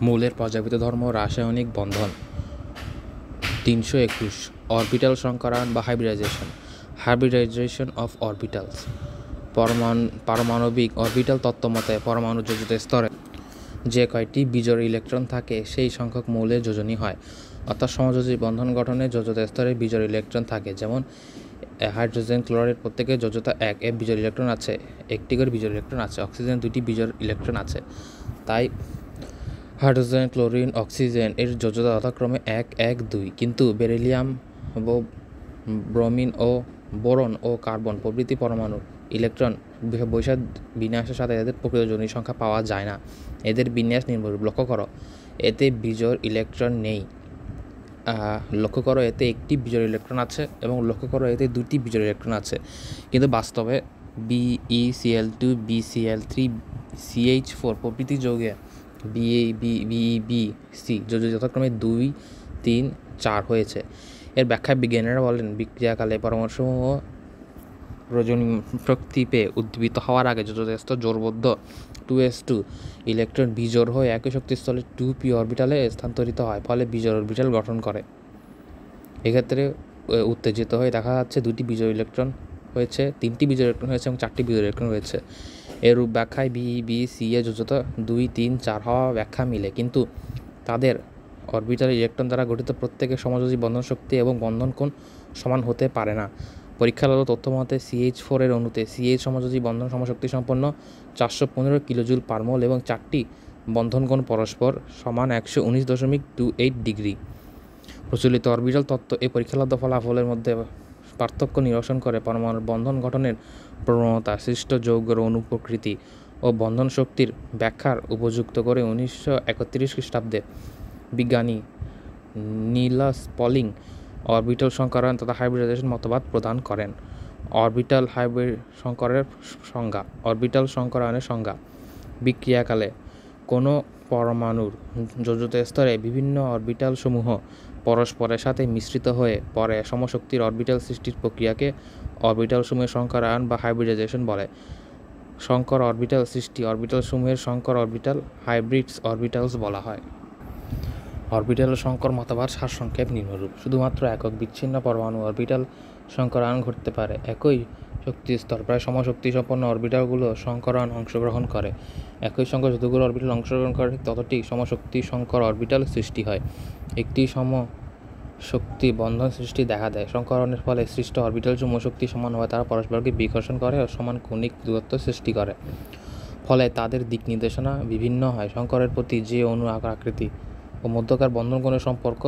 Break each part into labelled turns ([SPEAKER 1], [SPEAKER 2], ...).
[SPEAKER 1] মৌলের পর্যায়বৃত্ত ধর্ম রাসায়নিক বন্ধন। 321 অরবিটাল সংকরায়ন বা হাইব্রিডাইজেশন অফ অরবিটালস। পারমাণবিক অরবিটাল তত্ত্বমতে পরমাণু যোজিত স্তরে যে কয়টি বিজোড় ইলেকট্রন থাকে সেই সংখ্যক মৌলের যোজনী হয়, অর্থাৎ সমযোজী বন্ধন গঠনে যোজিত স্তরে বিজোড় ইলেকট্রন থাকে। যেমন হাইড্রোজেন ক্লোরাইড প্রত্যেকের যোজ্যতা 1 এর বিজোড় ইলেকট্রন আছে, একটি করে বিজোড় ইলেকট্রন আছে। অক্সিজেন 2টি বিজোড় ইলেকট্রন আছে। তাই হাইড্রোজেন, ক্লোরিন, অক্সিজেন এর যোজ্যতা যথাক্রমে 1, 1, 2। কিন্তু বেরিলিয়াম, ব্রোমিন ও বোরন ও কার্বন প্রভৃতি পরমাণুর ইলেকট্রন বৈসাদ বিন্যাসের সাথে এদের প্রকৃত যোজনী সংখ্যা পাওয়া যায় না। এদের বিন্যাস নিম্নরূপ। লক্ষ্য করো, এতে বিজোড় ইলেকট্রন নেই। লক্ষ্য করো, এতে একটি বিজোড় ইলেকট্রন আছে এবং লক্ষ্য করো এতে 2টি বিজোড় ইলেকট্রন আছে। কিন্তু বাস্তবে BeCl2, BCl3, CH4 প্রভৃতি যৌগে BeBC যথাক্রমে 2, 3, 4 হয়েছে। এর ব্যাখ্যায় বিজ্ঞানীরা বলেন, বিক্রিয়াকালে পরমাণুসমূহ প্রয়োজনীয় শক্তি পেয়ে উদ্দীপিত হওয়ার আগে যথাযথ জোড়বদ্ধ 2s2 ইলেকট্রন বিজোড় হয়ে একই শক্তিস্থলে 2p অরবিটালে স্থানান্তরিত হয়, ফলে বিজোড় অরবিটাল গঠন করে। এক্ষেত্রে উত্তেজিত হয়ে দেখা যাচ্ছে 2টি বিজোড় ইলেকট্রন হয়েছে, 3টি বিজোড় ইলেকট্রন হয়েছে এবং 4টি বিজোড় ইলেকট্রন হয়েছে। এরূপ ব্যাখ্যায় BeC এর যোজ্যতা 2, 3, 4 হওয়া ব্যাখ্যা মিলে, কিন্তু তাদের অরবিটাল ইলেকট্রন দ্বারা গঠিত প্রত্যেকের সমযোজী বন্ধন শক্তি এবং বন্ধন কোণ সমান হতে পারে না। পরীক্ষাগত তথ্য মতে CH4 এর অণুতে CH সমযোজী বন্ধন সমশক্তি সম্পন্ন 415 কিলোজুল পার মোল এবং 4টি বন্ধন কোণ পরস্পর সমান 119.28 ডিগ্রি। প্রচলিত অরবিটাল তত্ত্ব এই পরীক্ষালব্ধ ফলাফলের মধ্যে পার্থক্য নিরসন করে পরমাণুর বন্ধন গঠনের প্রবণতা, সৃষ্ট যৌগের অণু প্রকৃতি ও বন্ধন শক্তির ব্যাখ্যার উপযুক্ত করে 1931 খ্রিস্টাব্দে বিজ্ঞানী নিলস পলিং অরবিটাল সংকরায়ন তথা হাইব্রিডাইজেশন মতবাদ প্রদান করেন। অরবিটাল সংকরায়নের সংজ্ঞা। বিক্রিয়াকালে কোনো পরমাণুর যোজিত স্তরে বিভিন্ন অরবিটাল সমূহ পরস্পরের সাথে মিশ্রিত হয়ে পরে সমশক্তির অরবিটাল সৃষ্টির প্রক্রিয়াকে অরবিটাল সমূহের সংকরায়ন বা হাইব্রিডাইজেশন বলে। সংকর অরবিটাল সৃষ্টি অরবিটাল সমূহের সংকর অরবিটাল হাইব্রিডস অরবিটালস বলা হয়। অরবিটাল সংকর মতবাদ সারসংক্ষেপ নিম্নরূপ। শুধুমাত্র একক বিচ্ছিন্ন পরমাণু অরবিটাল সংকরায়ন ঘটতে পারে। একই শক্তিস্তর প্রায় সমশক্তি সম্পন্ন অরবিটালগুলো সংকরায়ন অংশগ্রহণ করে। একই সংখ্যক যতগুলো অরবিটাল অংশগ্রহণ করে ততটি সমশক্তি সংকর অরবিটাল সৃষ্টি হয়। একটি সমশক্তি বন্ধন সৃষ্টি দেখা দেয়। সংকরণের ফলে সৃষ্ট অরবিটাল সমূহ শক্তি সমান হয়, তারা পরস্পরকে বিকর্ষণ করে ও সমান কৌণিক দূরত্ব সৃষ্টি করে। ফলে তাদের দিক নির্দেশনা বিভিন্ন হয়। সংকরের প্রতি যে অণু আকৃতি ও মধ্যকার বন্ধন কোণের সম্পর্ক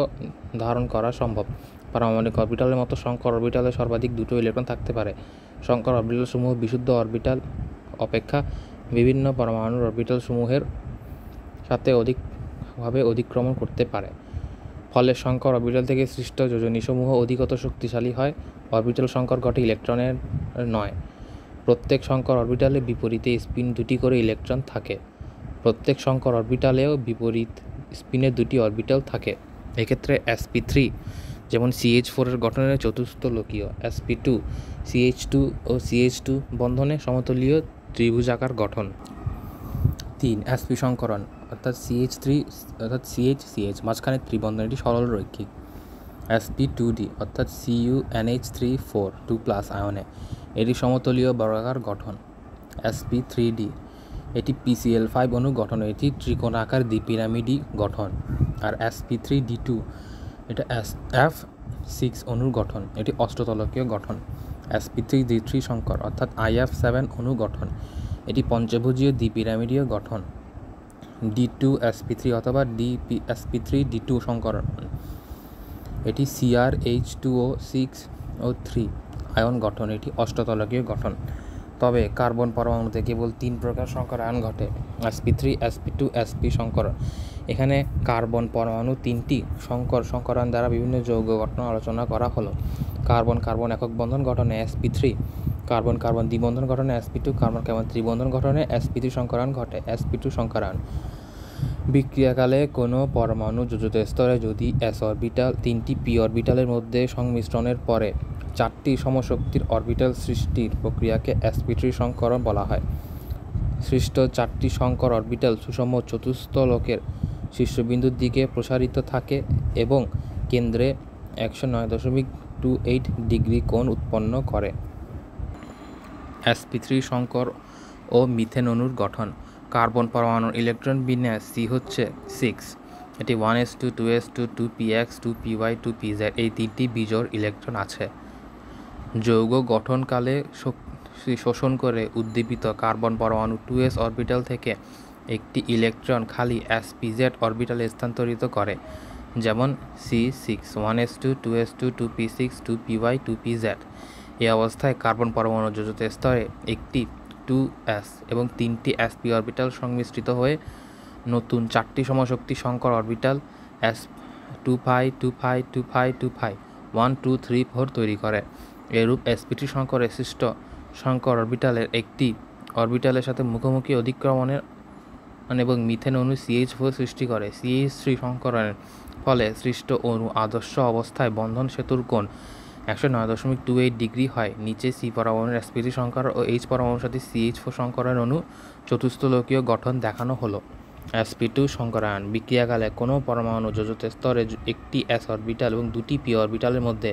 [SPEAKER 1] ধারণ করা সম্ভব। পারমাণবিক অরবিটালের মতো সংকর অরবিটালে সর্বাধিক 2টো ইলেকট্রন থাকতে পারে। সংকর অরবিটাল সমূহ বিশুদ্ধ অরবিটাল অপেক্ষা বিভিন্ন পরমাণুর অরবিটাল সমূহের সাথে অধিকভাবে অতিক্রমণ করতে পারে। ফলে সংকর অরবিটাল থেকে সৃষ্ট যোজনী সমূহ অধিকতর শক্তিশালী হয়। অরবিটাল সংকর ঘটে ইলেকট্রনের নয়। প্রত্যেক সংকর অরবিটালে বিপরীতে স্পিন 2টি করে ইলেকট্রন থাকে। প্রত্যেক সংকর অরবিটালেও বিপরীত স্পিনের 2টি অরবিটাল থাকে। এক্ষেত্রে sp3 যেমন CH4 এর গঠনের চতুস্থলকীয়, sp2 CH2 ও CH2 বন্ধনে সমতলীয় ত্রিভুজাকার গঠন। 3 sp সংকরণ অর্থাৎ CH3 মাঝখানে ত্রিবন্ধন, এটি সরল রৈখিক। sp2d অর্থাৎ CuNH3 4 2+ আয়নে, এটি সমতলীয় বর্গাকার গঠন। sp3d এটি PCl5 অণু গঠন, এটি ত্রিকোণাকার দ্বিপিরামিডি গঠন। আর sp3d2 এটা F6 অণুর গঠন, এটি অষ্টতলকীয় গঠন। sp3d3 সংকর অর্থাৎ IF7 অণু গঠন, এটি পঞ্চভুজীয় দ্বিপিরামিডীয় গঠন। d2 sp3 অথবা sp3d2 সংকরণ, এটি CrH2O6 ও 3 আয়ন গঠন, এটি অষ্টতলকীয় গঠন। তবে কার্বন পরমাণুতে কেবল 3 প্রকার সংকরায়ন ঘটে, sp3, sp2, sp সংকরণ। এখানে কার্বন পরমাণু 3টি সংকরায়ন দ্বারা বিভিন্ন যৌগ গঠন আলোচনা করা হলো। কার্বন কার্বন একক বন্ধন গঠনে sp3, কার্বন কার্বন দ্বিবন্ধন গঠনে sp2, কার্বন কার্বন ত্রিবন্ধন গঠনে sp3 সংকরায়ন ঘটে, sp2 সংকরায়ন। বিক্রিয়াকালে কোনো পরমাণু যোজিত স্তরে যদি s অরবিটাল 3টি p অরবিটালের মধ্যে সংমিশ্রণের পরে 4টি সমশক্তির অরবিটাল সৃষ্টির প্রক্রিয়াকে sp3 সংকরণ বলা হয়। সৃষ্ট 4টি সংকর অরবিটাল সুষম চতুস্থলকের শীর্ষবিন্দুর দিকে প্রসারিত থাকে এবং কেন্দ্রে 109.28 ডিগ্রি কোণ উৎপন্ন করে। sp3 সংকর ও মিথেন অণুর গঠন। কার্বন পরমাণুর ইলেকট্রন বিন্যাস C হচ্ছে 6। এটি 1s2 2s2 2px 2py 2pz এই তিনটি বিজোড় ইলেকট্রন আছে। যৌগ গঠনকালে শোষণ করে উদ্দীপিত কার্বন পরমাণু 2s অরবিটাল থেকে একটি ইলেকট্রন খালি spz অরবিটালে স্থানান্তরিত করে, যেমন C6 1s2 2s2 2p6 2py 2pz। এই অবস্থায় কার্বন পরমাণু যোজিত স্তরে একটি 2s এবং 3টি sp অরবিটাল সংমিশ্রিত হয়ে নতুন 4টি সমশক্তি সংকর অরবিটাল s2 2 2 2 1 2 3 4 তৈরি করে। এরূপ sp3 সংকর সৃষ্ট সংকর অরবিটালের একটি অরবিটালের সাথে মুখোমুখি অধিক্রমণের এবং মিথেন অণু CH4 সৃষ্টি করে। CH3 সংকরণের ফলে সৃষ্ট অণু আদর্শ অবস্থায় বন্ধন সেতুর কোণ 109.28 ডিগ্রি হয়। নিচে C পরমাণুর sp3 সংকরণ ও H পরমাণুর সাথে CH4 সংকরণের অণু চতুস্থলকীয় গঠন দেখানো হলো। sp2 সংকরায়ন। বিক্রিয়াকালে কোনো পরমাণু যোজিত স্তরে একটি s অরবিটাল এবং দুটি p অরবিটালের মধ্যে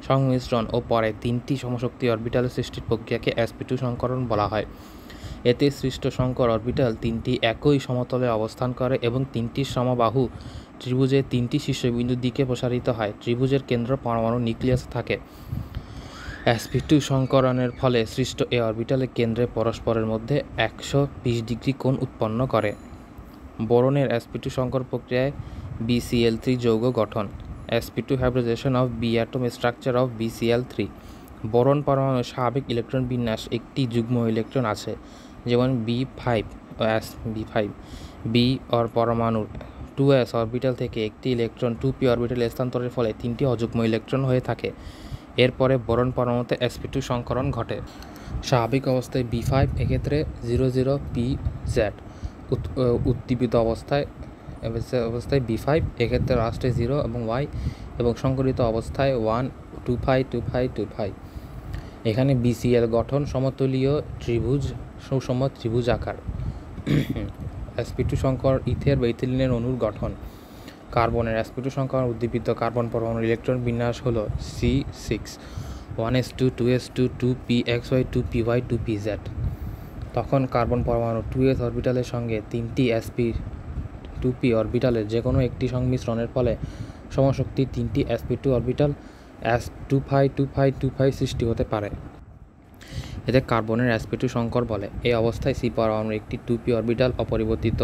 [SPEAKER 1] সংমিশ্রণ ও পরে 3টি সমশক্তি অরবিটালের সৃষ্টির প্রক্রিয়াকে sp2 সংকরণ বলা হয়। এতে সৃষ্ট সংকর অরবিটাল 3টি একই সমতলে অবস্থান করে এবং 3টি সমবাহু ত্রিভুজের 3টি শীর্ষবিন্দুর দিকে প্রসারিত হয়। ত্রিভুজের কেন্দ্র পরমাণু নিউক্লিয়াসে থাকে। sp2 সংকরণের ফলে সৃষ্ট এ অরবিটালের কেন্দ্রে পরস্পরের মধ্যে 120 ডিগ্রি কোণ উৎপন্ন করে। বোরনের sp2 সংকর প্রক্রিয়ায় BCl3 যৌগ গঠন। sp2 hybridization of B atom structure of BCl3। Boron পরমাণুর স্বাভাবিক ইলেকট্রন বিন্যাস একটি যুগ্ম ইলেকট্রন আছে, যেমন B5 O sb5। B or পরমাণুর 2s অরবিটাল থেকে একটি ইলেকট্রন 2p অরবিটালে স্থানান্তরের ফলে 3টি অযুগ্ম ইলেকট্রন হয়ে থাকে। এরপরে বোরন পরমাণুতে sp2 সংকরণ ঘটে। স্বাভাবিক অবস্থায় B5 এক্ষেত্রে 00pz, উদ্দীপিত অবস্থায় B5 এক্ষেত্রে লাস্টে 0 এবং y, এবং সংকরিত অবস্থায় 1 2 এখানে BCl গঠন সমতলীয় ত্রিভুজ সুষম ত্রিভুজ আকার। sp2 সংকর ইথের বা ইথিলিনের অণুর গঠন। কার্বনের sp2 সংকর উদ্দীপিত কার্বন পরমাণুর ইলেকট্রন বিন্যাস হলো C6 1s2 2s2 2pxy 2py 2pz। তখন কার্বন পরমাণু 2s অরবিটালের সঙ্গে 3টি sp2p অরবিটালের যে কোনো একটি সংমিশ্রণের ফলে সমশক্তি 3টি sp2 অরবিটাল s2 সৃষ্টি হতে পারে। এতে কার্বনের sp2 সংকর বলে। এই অবস্থায় C পরমাণুর একটি 2p অরবিটাল অপরিবর্তিত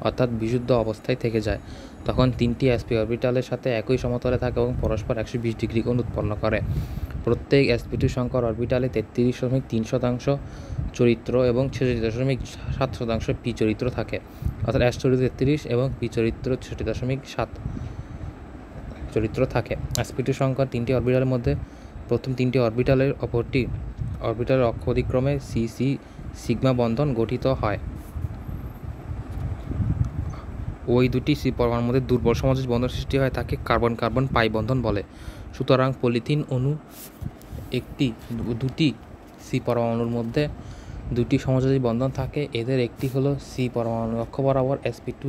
[SPEAKER 1] অর্থাৎ বিশুদ্ধ অবস্থায় থেকে যায়। তখন 3টি sp অরবিটালের সাথে একই সমতলে থাকে এবং পরস্পর 120 ডিগ্রি কোণ উৎপন্ন করে। প্রত্যেক sp2 সংকর অরবিটালে 33.3% চরিত্র এবং 66.7% p চরিত্র থাকে, অর্থাৎ s চরিত্র 33 এবং p চরিত্র 66.7 চরিত্র থাকে। sp2 সংকর 3টি অরবিটালের মধ্যে প্রথম 3টি অরবিটালের অপরটি অরবিটালের অক্ষ অতিক্রমে CC সিগমা বন্ধন গঠিত হয়। ওই দুটি C পরমাণুর মধ্যে দুর্বল সমযোজী বন্ধন সৃষ্টি হয়, তাকে কার্বন কার্বন পাই বন্ধন বলে। সুতরাং পলিথিন অণু দুটি C পরমাণুর মধ্যে দুটি সমযোজী বন্ধন থাকে। এদের একটি হলো C পরমাণুর অক্ষ বরাবর sp2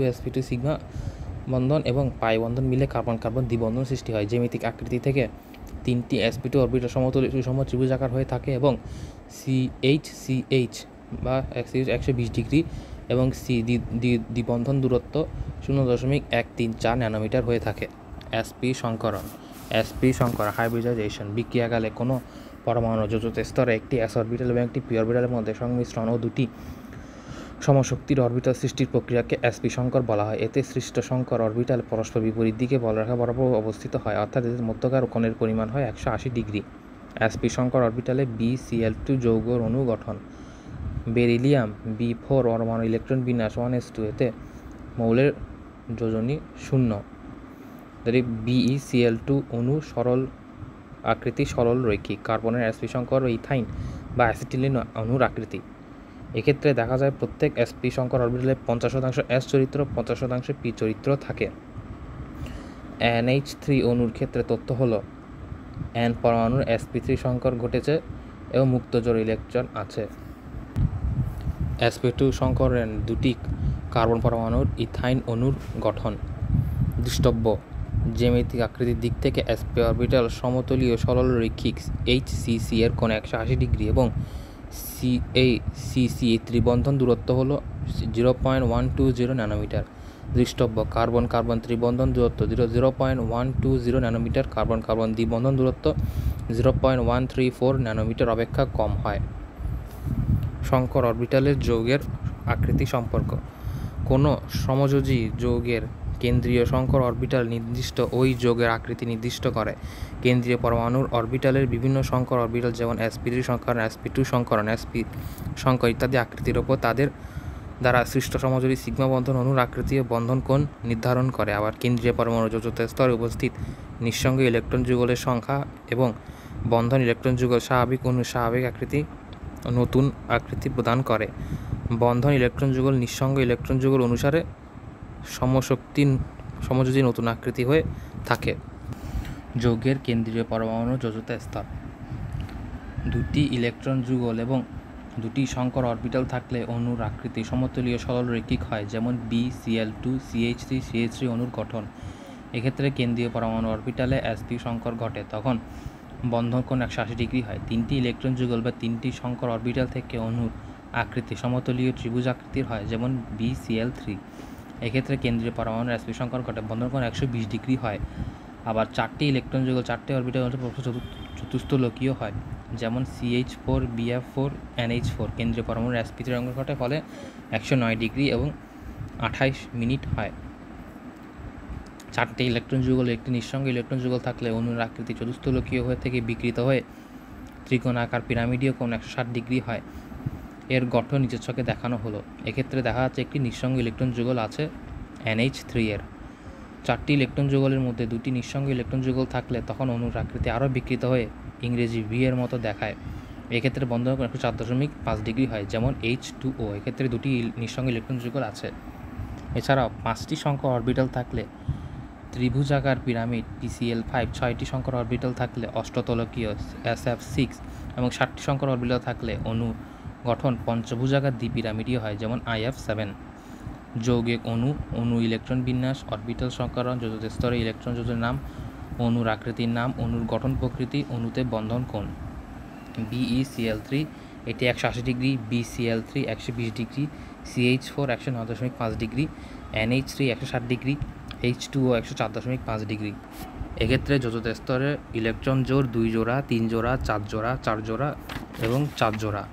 [SPEAKER 1] সিগমা বন্ধন এবং পাই বন্ধন মিলে কার্বন কার্বন দ্বিবন্ধন সৃষ্টি হয়। জ্যামিতিক আকৃতি থেকে 3টি sp2 অরবিটাল সমতলে সুষম ত্রিভুজাকার হয়ে থাকে এবং CH বা 120 ডিগ্রি এবং C দ্বিবন্ধন দূরত্ব 0.134 ন্যানোমিটার হয়ে থাকে। sp সংকরণ। sp সংকর হাইব্রিডাইজেশন। বিক্রিয়াকালে কোনো পরমাণু যোজিত স্তরে একটি s অরবিটাল এবং একটি p অরবিটালের মধ্যে সংমিশ্রণ ও দুটি সমশক্তির অরবিটাল সৃষ্টির প্রক্রিয়াকে sp সংকর বলা হয়। এতে সৃষ্ট সংকর অরবিটাল পরস্পর বিপরীত দিকে বলরেখা বরাবর অবস্থিত হয়, অর্থাৎ এদের মধ্যকার কোণের পরিমাণ হয় 180 ডিগ্রি। sp সংকর অরবিটালে BCl2 যৌগর অণু গঠন। বেরিলিয়াম B4 পরমাণু ইলেকট্রন বিন্যাস 1s2। এতে মৌলের যোজনী 0। BeCl2 অণু সরল আকৃতি সরল রৈখিক। কার্বনের sp সংকর ও ইথাইন বা অ্যাসিটিলিন অণুর আকৃতি। এক্ষেত্রে দেখা যায় প্রত্যেক sp সংকর অরবিটালে 50% s চরিত্র 50% p চরিত্র থাকে। NH3 অণুর ক্ষেত্রে তথ্য হলো N পরমাণুর sp3 সংকর ঘটেছে এবং মুক্ত জোড় ইলেকট্রন আছে। sp2 সংকরের দুটি কার্বন পরমাণুর ইথাইন অণুর গঠন। দৃষ্টব্য: জ্যামিতিক আকৃতির দিক থেকে sp অরবিটাল সমতলীয় সরল রৈখিক HCC এর কোণ 180 ডিগ্রি এবং CC ত্রিবন্ধন দূরত্ব হল 0.120 ন্যানোমিটার। দৃষ্টব্য: কার্বন কার্বন ত্রিবন্ধন দূরত্ব 0.120 ন্যানোমিটার, কার্বন কার্বন দ্বিবন্ধন দূরত্ব 0.134 ন্যানোমিটার অপেক্ষা কম হয়। সংকর অরবিটালের যৌগের আকৃতি সম্পর্ক: কোনো সমযোজী যৌগের কেন্দ্রীয় সংকর অরবিটাল নির্দিষ্ট ওই যৌগের আকৃতি নির্দিষ্ট করে। কেন্দ্রীয় পরমাণুর অরবিটালের বিভিন্ন সংকর অরবিটাল যেমন sp3 সংকরণ, sp2 সংকরণ, sp সংকর ইত্যাদি আকৃতির ওপর তাদের দ্বারা সৃষ্ট সমযোজী সিগমা বন্ধন অণুর আকৃতি ও বন্ধন কোণ নির্ধারণ করে। আবার কেন্দ্রীয় পরমাণু যোজিত স্তরে উপস্থিত নিঃসঙ্গ ইলেকট্রন যুগলের সংখ্যা এবং বন্ধন ইলেকট্রন যুগল স্বাভাবিক অণুর স্বাভাবিক আকৃতি নতুন আকৃতি প্রদান করে। বন্ধন ইলেকট্রন যুগল নিঃসঙ্গ ইলেকট্রন যুগল অনুসারে সমযোজী নতুন আকৃতি হয়ে থাকে। যৌগের কেন্দ্রীয় পরমাণু যোজিত স্তর: দুটি ইলেকট্রন যুগল এবং দুটি সংকর অরবিটাল থাকলে অণুর আকৃতি সমতলীয় সরল রৈখিক হয়, যেমন BCl2 CH3 CH3 অণুর গঠন। এক্ষেত্রে কেন্দ্রীয় পরমাণু অরবিটালে sp সংকর ঘটে, তখন বন্ধন কোণ 180 ডিগ্রি হয়। তিনটি ইলেকট্রন যুগল বা তিনটি সংকর অরবিটাল থেকে অণুর আকৃতি সমতলীয় ত্রিভুজ আকৃতির হয়, যেমন BCl3। এক্ষেত্রে কেন্দ্রীয় পরমাণুর sp সংকর ঘটে, বন্ধন কোণ 120 ডিগ্রি হয়। আবার চারটি ইলেকট্রন যুগল চারটি অরবিটাল চতুস্থলকীয় হয়, যেমন CH4 BF4 NH4। কেন্দ্রীয় পরমাণুর sp3 সংকর ঘটে, ফলে 109 ডিগ্রি এবং 28 মিনিট হয়। চারটি ইলেকট্রন যুগল একটি নিঃসঙ্গ ইলেকট্রন যুগল থাকলে অণুর আকৃতি চতুস্থলকীয় হয়ে থেকে বিকৃত হয়ে ত্রিকোণাকার পিরামিডীয় কোণ 160 ডিগ্রি হয়। এর গঠন নিচের ছকে দেখানো হলো। এক্ষেত্রে দেখা যাচ্ছে একটি নিঃসঙ্গ ইলেকট্রন যুগল আছে NH3 এর। চারটি ইলেকট্রন যুগলের মধ্যে দুটি নিঃসঙ্গ ইলেকট্রন যুগল থাকলে তখন অণুর আকৃতি আরও বিকৃত হয়ে ইংরেজি V এর মতো দেখায়। এক্ষেত্রে বন্ধন কোণ 104.5 ডিগ্রি হয়, যেমন H2O। এক্ষেত্রে দুটি নিঃসঙ্গ ইলেকট্রন যুগল আছে। এছাড়াও 5টি সংকর অরবিটাল থাকলে ত্রিভুজাকার পিরামিড PCl5, 6টি সংকর অরবিটাল থাকলে অষ্টতলকীয় SF6 এবং 7টি সংকর অরবিটাল থাকলে অণু গঠন পঞ্চভুজাকার দ্বিপিরামিডীয় হয়, যেমন IF7। যৌগিক অণু ইলেকট্রন বিন্যাস, অরবিটাল সংকরণ, যোজিত স্তরে ইলেকট্রন যোজনের নাম, অণুর আকৃতির নাম, অণুর গঠন প্রকৃতি, অণুতে বন্ধন কোণ। BeCl3 এটি 180 degree, BCl3 120 degree, CH4 109.5 degree, NH3 160 degree, H2O 104.5 degree. এক্ষেত্রে যোজিত স্তরে ইলেকট্রন জোড় 2 জোড়া, 3 জোড়া, 4 জোড়া, 4 জোড়া এবং 4 জোড়া।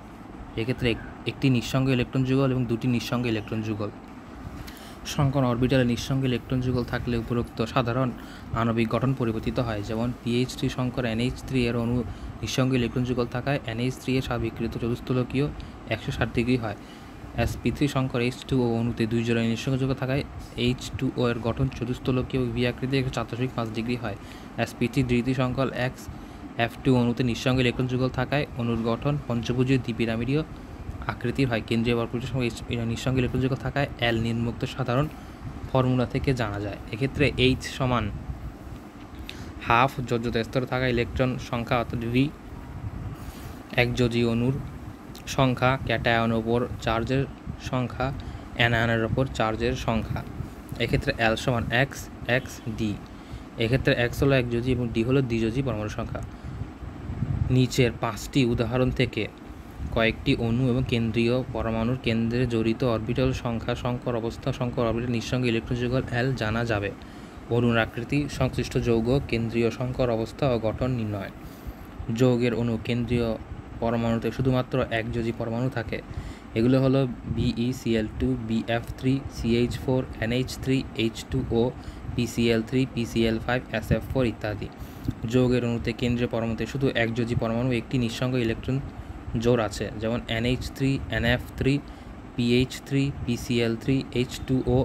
[SPEAKER 1] এক্ষেত্রে একটি নিঃসঙ্গ ইলেকট্রন যুগল এবং দুটি নিঃসঙ্গ ইলেকট্রন যুগল। সংকর অরবিটালে নিঃসঙ্গ ইলেকট্রন যুগল থাকলে উপরোক্ত সাধারণ আণবিক গঠন পরিবর্তিত হয়, যেমন PH3 সংকর NH3 এর অণু নিঃসঙ্গ ইলেকট্রন যুগল থাকায় NH3 এর স্বাবিকৃত চতুস্থলকীয় 160 ডিগ্রি হয়। sp3 সংকর H2O অণুতে 2 জোড়া নিঃসঙ্গ যুগল থাকায় H2O এর গঠন চতুস্থলকীয় V আকৃতি 104.5 ডিগ্রি হয়। sp3 দ্বিতীয় সংকর F2 অণুতে নিঃসঙ্গ ইলেকট্রন যুগল থাকায় অণুর গঠন পঞ্চভুজীয় দ্বিপিরামিডীয় আকৃতির হয়। কেন্দ্রীয় অরবিটালের সঙ্গে নিঃসঙ্গ ইলেকট্রন যুগল থাকায় L নিম্নোক্ত সাধারণ ফর্মুলা থেকে জানা যায়। এক্ষেত্রে H সমান হাফ যোজিত স্তরে থাকা ইলেকট্রন সংখ্যা অর্থাৎ V, একযোজী অণুর সংখ্যা, ক্যাটায়নের ওপর চার্জের সংখ্যা, অ্যানায়নের ওপর চার্জের সংখ্যা। এক্ষেত্রে L সমান x d। এক্ষেত্রে x হলো একযোজী এবং d হলো দ্বিযোজী পরমাণু সংখ্যা। নিচের 5টি উদাহরণ থেকে কয়েকটি অণু এবং কেন্দ্রীয় পরমাণুর কেন্দ্রে জড়িত অরবিটাল সংখ্যা, সংকর অবস্থা, সংকর অরবিটাল নিঃসঙ্গ ইলেকট্রন যুগল L জানা যাবে। অণুর আকৃতি, সংশ্লিষ্ট যৌগ, কেন্দ্রীয় সংকর অবস্থা ও গঠন নির্ণয়। যৌগের অণু কেন্দ্রীয় পরমাণুতে শুধুমাত্র একযোজী পরমাণু থাকে। এগুলো হলো BeCl2, BF3, CH4, NH3, H2O, PCl3, PCl5, SF4 ইত্যাদি। যৌগের অণুতে কেন্দ্রীয় পরমাণুতে শুধু একযোজী পরমাণু একটি নিঃসঙ্গ ইলেকট্রন জোড় আছে, যেমন NH3, NF3, PH3, PCl3, H2O,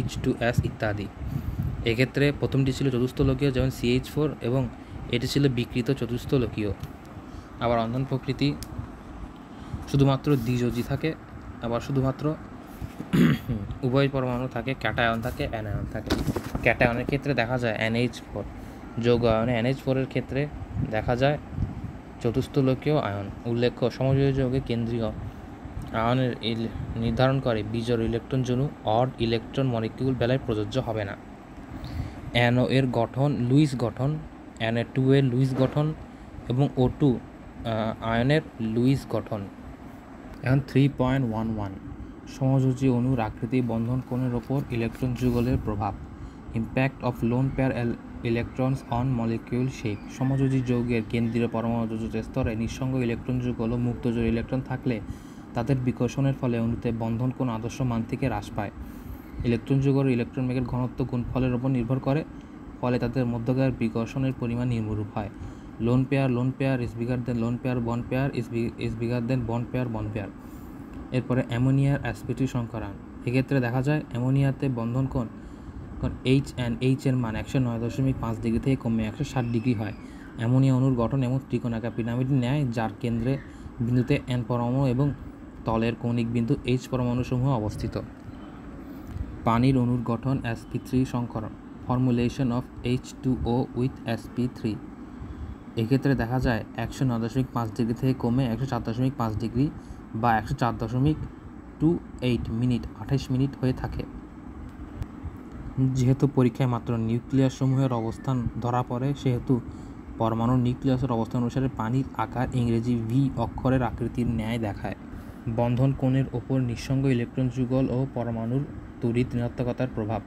[SPEAKER 1] H2S ইত্যাদি। এক্ষেত্রে প্রথমটি ছিল চতুস্থলকীয়, যেমন CH4, এবং এটি ছিল বিকৃত চতুস্থলকীয়। আবার অন্ধন প্রকৃতি শুধুমাত্র দ্বিযোজী থাকে, আবার শুধুমাত্র উভয় পরমাণু থাকে, ক্যাটায়ন থাকে, অ্যানায়ন থাকে। ক্যাটায়নের ক্ষেত্রে দেখা যায় NH4, যৌগ আয়নে NH4 এর ক্ষেত্রে দেখা যায় চতুস্থলকীয় আয়ন। উল্লেখ্য, সমযোজী যৌগে কেন্দ্রীয় আয়নের নির্ধারণ করে বিজোড় ইলেকট্রন জনু অড ইলেকট্রন মলিকিউল বেলায় প্রযোজ্য হবে না। NO এর গঠন লুইস গঠন, Na2 এর লুইস গঠন এবং O2 আয়নের লুইস গঠন। এখন 3.11 সমযোজী অণুর আকৃতি বন্ধন কোণের ওপর ইলেকট্রন যুগলের প্রভাব, impact of lone pair electrons on molecule shape. সমযোজী যৌগের কেন্দ্রীয় পরমাণু যোজিত স্তরে নিঃসঙ্গ ইলেকট্রন যুগল ও মুক্তজোড় ইলেকট্রন থাকলে তাদের বিকর্ষণের ফলে অণুতে বন্ধন কোণ আদর্শ মান থেকে হ্রাস পায়। ইলেকট্রন যুগল ইলেকট্রন বেগের ঘনত্ব গুণফলের উপর নির্ভর করে, ফলে তাদের মধ্যকার বিকর্ষণের পরিমাণ নিম্নরূপ হয়: lone pair is bigger then lone pair, bond pair is bigger then bond pair. এরপরে অ্যামোনিয়ার sp3 সংকরণ। এক্ষেত্রে দেখা যায় অ্যামোনিয়াতে বন্ধন কোণ H এর মান 109.5 ডিগ্রি থেকে কমে 160 ডিগ্রি হয়। অ্যামোনিয়া অণুর গঠন এমন ত্রিকোণাকার পিরামিড ন্যায়, যার কেন্দ্রে বিন্দুতে N পরমাণু এবং তলের কৌণিক বিন্দু H পরমাণুসমূহ অবস্থিত। পানির অণুর গঠন sp3 সংকরণ, formulation of H2O with sp3। এক্ষেত্রে দেখা যায় 109.5 ডিগ্রি থেকে কমে 104.5 ডিগ্রি বা 104.28 মিনিট 28 মিনিট হয়ে থাকে। যেহেতু পরীক্ষায় মাত্র নিউক্লিয়াসসমূহের অবস্থান ধরা পড়ে, সেহেতু পরমাণুর নিউক্লিয়াসের অবস্থান অনুসারে পানির আকার ইংরেজি V অক্ষরের আকৃতির ন্যায় দেখায়। বন্ধন কোণের ওপর নিঃসঙ্গ ইলেকট্রন যুগল ও পরমাণুর তড়িৎ ঋণাত্মকতার প্রভাব।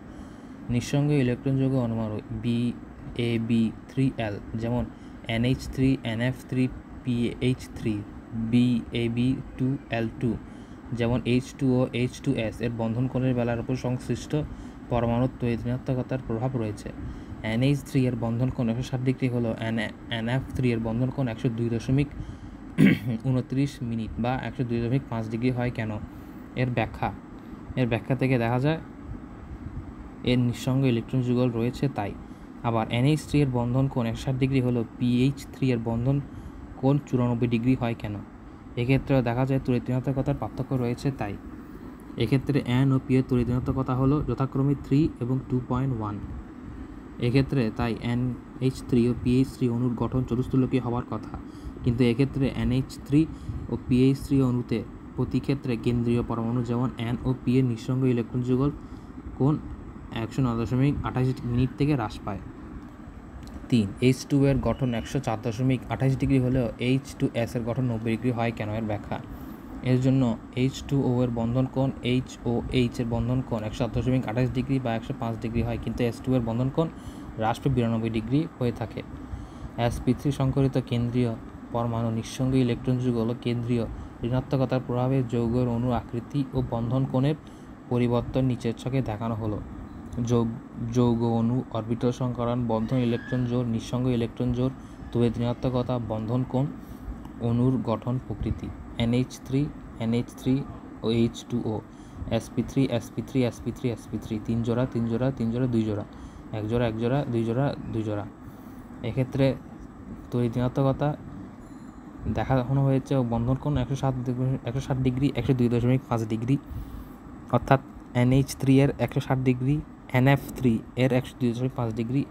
[SPEAKER 1] নিঃসঙ্গ ইলেকট্রন যুগ অনুমাণ Bab3L, যেমন NH3 NF3 PH3, Bab2L2, যেমন H2O H2S এর বন্ধন কোণের বেলার উপর সংশ্লিষ্ট পরমাণুর তড়িৎ ঋণাত্মকতার প্রভাব রয়েছে। NH3 এর বন্ধন কোণ 160 ডিগ্রি হলো NF3 এর বন্ধন কোণ 102.29 মিনিট বা 102.5 ডিগ্রি হয় কেন? এর ব্যাখ্যা থেকে দেখা যায় এর নিঃসঙ্গ ইলেকট্রন যুগল রয়েছে তাই। আবার NH3 এর বন্ধন কোণ 160 ডিগ্রি হলো PH3 এর বন্ধন কোণ 94 ডিগ্রি হয় কেন? এক্ষেত্রেও দেখা যায় তড়িৎ ঋণাত্মকতার পার্থক্য রয়েছে তাই। এক্ষেত্রে N ও P এর তড়িৎ ঋণাত্মকতা হলো যথাক্রমে 3 এবং 2.1। এক্ষেত্রে তাই NH3 ও PH3 অণুর গঠন চতুস্থলকীয় হওয়ার কথা, কিন্তু এক্ষেত্রে NH3 ও PH3 অণুতে প্রতি ক্ষেত্রে কেন্দ্রীয় পরমাণু যেমন N ও P এর নিঃসঙ্গ ইলেকট্রন যুগল কোণ 109.28 মিনিট থেকে হ্রাস পায়। 3. H2 এর গঠন 104.28 ডিগ্রি হলেও H2S এর গঠন 90 ডিগ্রি হয় কেন? এর ব্যাখ্যা। এর জন্য H2O এর বন্ধন কোণ HOH এর বন্ধন কোণ 108.28 ডিগ্রি বা 105 ডিগ্রি হয়, কিন্তু H2 এর বন্ধন কোণ হ্রাস পেয়ে 92 ডিগ্রি হয়ে থাকে। sp3 সংকরিত কেন্দ্রীয় পরমাণু নিঃসঙ্গ ইলেকট্রন যুগল ও কেন্দ্রীয় ঋণাত্মকতার প্রভাবে যৌগের অণু আকৃতি ও বন্ধন কোণের পরিবর্তন নিচের ছকে দেখানো হলো। যৌগ অণু অরবিটাল সংকরণ, বন্ধন ইলেকট্রন জোড়, নিঃসঙ্গ ইলেকট্রন জোড়, তড়িৎ ঋণাত্মকতা, বন্ধন কোণ, অণুর গঠন প্রকৃতি। NH3 ও H2O, sp3 3 জোড়া 2 জোড়া 1 জোড়া 1 জোড়া 2 জোড়া 2 জোড়া। এক্ষেত্রে তড়িৎ ঋণাত্মকতা দেখানো হয়েছে ও বন্ধন কোণ 160 ডিগ্রি 102.5 ডিগ্রি, অর্থাৎ NH3 এর 160 ডিগ্রি, NF3 এর 102.5 ডিগ্রি,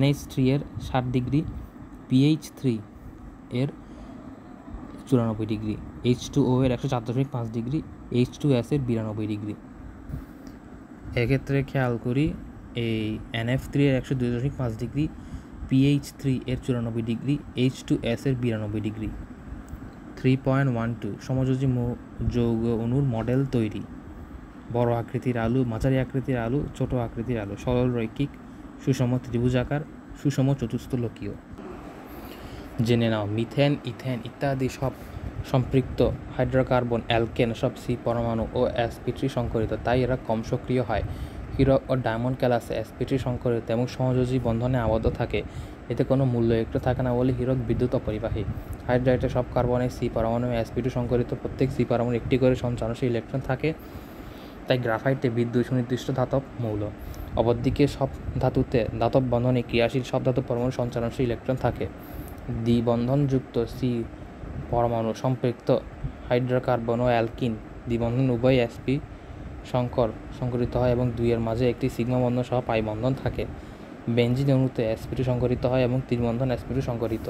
[SPEAKER 1] NH3 এর 60 ডিগ্রি, PH3 এর 94 ডিগ্রি, H2O এর 104.5 ডিগ্রি, H2S এর 92 ডিগ্রি। এক্ষেত্রে খেয়াল করি এই NF3 এর 102.5 ডিগ্রি, PH3 এর 94 ডিগ্রি, H2S এর 92 ডিগ্রি। 3.12 সমযোজী যৌগ অণুর মডেল তৈরি। বড় আকৃতির আলু, মাঝারি আকৃতির আলু, ছোট আকৃতির আলু, সরল রৈখিক, সুষম ত্রিভুজাকার, সুষম চতুস্থলকীয়। জেনে নাও মিথেন, ইথেন ইত্যাদি সব সম্পৃক্ত হাইড্রোকার্বন, অ্যালকেন সব C পরমাণু ও sp3 সংকরিত, তাই এরা কম সক্রিয় হয়। হীরক ও ডায়মন্ড ক্যালাসে sp3 সংকরিত এবং সমযোজী বন্ধনে আবদ্ধ থাকে, এতে কোনো মূল্য একটু থাকে না বলে হীরক বিদ্যুৎ অপরিবাহী। হাইড্রাইটে সব কার্বনে C পরমাণু sp2 সংকরিত, প্রত্যেক C পরমাণু একটি করে সঞ্চালনশীল ইলেকট্রন থাকে, তাই গ্রাফাইটে বিদ্যুৎ সুনির্দিষ্ট ধাতব মৌল। অপরদিকে সব ধাতুতে ধাতব বন্ধনে ক্রিয়াশীল সব ধাতু পরমাণু সঞ্চালনশীল ইলেকট্রন থাকে। দ্বিবন্ধনযুক্ত C পরমাণু সম্পৃক্ত হাইড্রোকার্বন ও অ্যালকিন দ্বিবন্ধন উভয় sp সংকরিত হয় এবং দুইয়ের মাঝে একটি সিগমা বন্ধন সহ পাই বন্ধন থাকে। বেনজিন অণুতে sp2 সংকরিত হয় এবং 3 বন্ধন sp2 সংকরিত।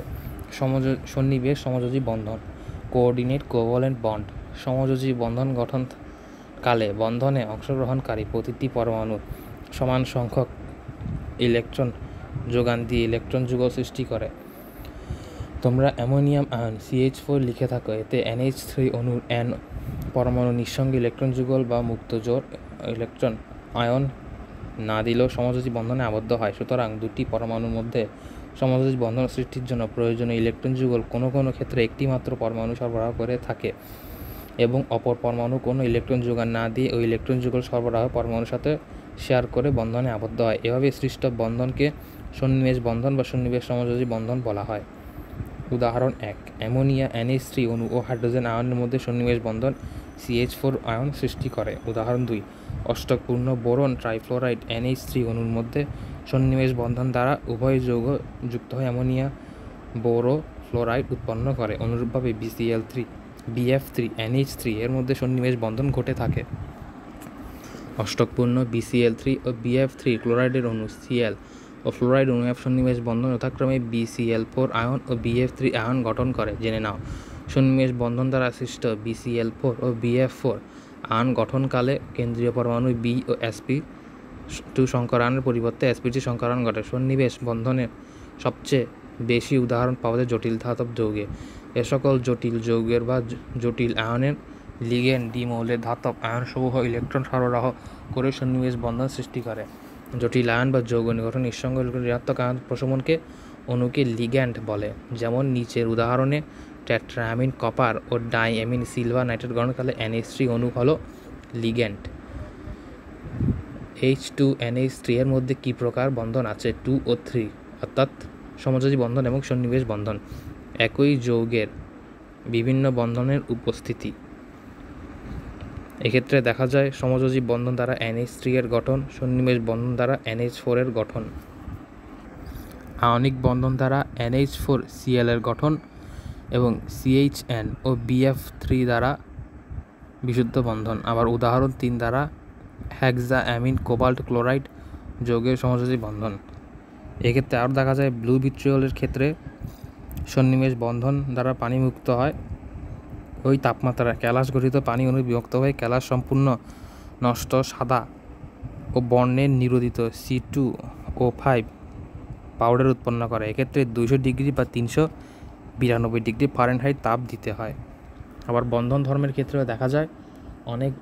[SPEAKER 1] সন্নিবেশ সমযোজী বন্ধন, কোঅর্ডিনেট কোভ্যালেন্ট বন্ড, সমযোজী বন্ধন গঠন কালে বন্ধনে অংশগ্রহণকারী প্রতিটি পরমাণু সমান সংখ্যক ইলেকট্রন যোগান দিয়ে ইলেকট্রন যুগল সৃষ্টি করে। তোমরা অ্যামোনিয়াম আয়ন CH4 লিখে থাকো, এতে NH3 অণুর N পরমাণু নিঃসঙ্গে ইলেকট্রন যুগল বা মুক্ত জোড় ইলেকট্রন আয়ন না দিলেও সমযোজী বন্ধনে আবদ্ধ হয়। সুতরাং দুটি পরমাণুর মধ্যে সমযোজী বন্ধন সৃষ্টির জন্য প্রয়োজনীয় ইলেকট্রন যুগল কোনো কোনো ক্ষেত্রে একটি মাত্র পরমাণু সরবরাহ করে থাকে এবং অপর পরমাণু কোনো ইলেকট্রন যোগান না দিয়ে ওই ইলেকট্রন যুগল সরবরাহ পরমাণুর সাথে শেয়ার করে বন্ধনে আবদ্ধ হয়। এভাবে সৃষ্ট বন্ধনকে সন্নিবেশ বন্ধন বা সন্নিবেশ সমযোজী বন্ধন বলা হয়। উদাহরণ 1, অ্যামোনিয়া NH3 অণু ও হাইড্রোজেন আয়নের মধ্যে সন্নিবেশ বন্ধন CH4 আয়ন সৃষ্টি করে। উদাহরণ 2, অষ্টকপূর্ণ বোরন ট্রাইফ্লোরাইড NH3 অণুর মধ্যে সন্নিবেশ বন্ধন দ্বারা উভয় যৌগ যুক্ত হয়ে অ্যামোনিয়া বোরো ফ্লোরাইড উৎপন্ন করে। অনুরূপভাবে BF3 NH3 এর মধ্যে সন্নিবেশ বন্ধন ঘটে থাকে। অষ্টকপূর্ণ BCl3 ও BF3 ক্লোরাইডের অণু Cl ও ফ্লোরাইড অণু সন্নিবেশ বন্ধন যথাক্রমে BCl4 আয়ন ও BF3 আয়ন গঠন করে। জেনে নাও, সন্নিবেশ বন্ধন দ্বারা সৃষ্ট BCl4 ও BF4 আয়ন গঠনকালে কেন্দ্রীয় পরমাণু B ও sp2 সংকরায়নের পরিবর্তে sp3 সংকরায়ন ঘটে। সন্নিবেশ বন্ধনের সবচেয়ে বেশি উদাহরণ পাওয়া যায় জটিল ধাতব যৌগে। এ সকল জটিল যৌগের বা জটিল আয়নের লিগ্যান্ড দ্বিমৌলের ধাতব আয়নসমূহ ইলেকট্রন সরবরাহ করে সন্নিবেশ বন্ধন সৃষ্টি করে। জটিল আয়ন বা যৌগ গঠন নিঃসঙ্গ ঋণাত্মক আয়ন প্রশমনকে অণুকে লিগ্যান্ড বলে। যেমন নিচের উদাহরণে টেট্রাঅ্যামিন কপার ও ডাইঅ্যামিন সিলভার নাইট্রেট গঠনকালে NH3 অণু হলো লিগ্যান্ড। H2NH3 এর মধ্যে কি প্রকার বন্ধন আছে? 2 ও 3, অর্থাৎ সমযোজী বন্ধন এবং সন্নিবেশ বন্ধন। একই যৌগের বিভিন্ন বন্ধনের উপস্থিতি। এক্ষেত্রে দেখা যায় সমযোজী বন্ধন দ্বারা NH3 এর গঠন, সন্নিবেশ বন্ধন দ্বারা NH4 এর গঠন। আয়নিক বন্ধন দ্বারা NH4Cl এর গঠন এবং CHN ও BF3 দ্বারা বিশুদ্ধ বন্ধন। আবার উদাহরণ 3 দ্বারা হেক্সাঅ্যামিন কোবাল্ট ক্লোরাইড যৌগের সমযোজী বন্ধন। এক্ষেত্রে আরও দেখা যায় ব্লু ভিট্রিয়লের ক্ষেত্রে সন্নিবেশ বন্ধন দ্বারা পানি মুক্ত হয় ওই তাপমাত্রায় ক্যালাস গঠিত পানি অণু বিভক্ত হয়ে ক্যালাস সম্পূর্ণ নষ্ট সাদা ও বর্ণের নিরোদিত C2O5 পাউডার উৎপন্ন করে। এক্ষেত্রে 200 ডিগ্রি বা 392 ডিগ্রি ফারেনহাইট তাপ দিতে হয়। আবার বন্ধন ধর্মের ক্ষেত্রেও দেখা যায় অনেক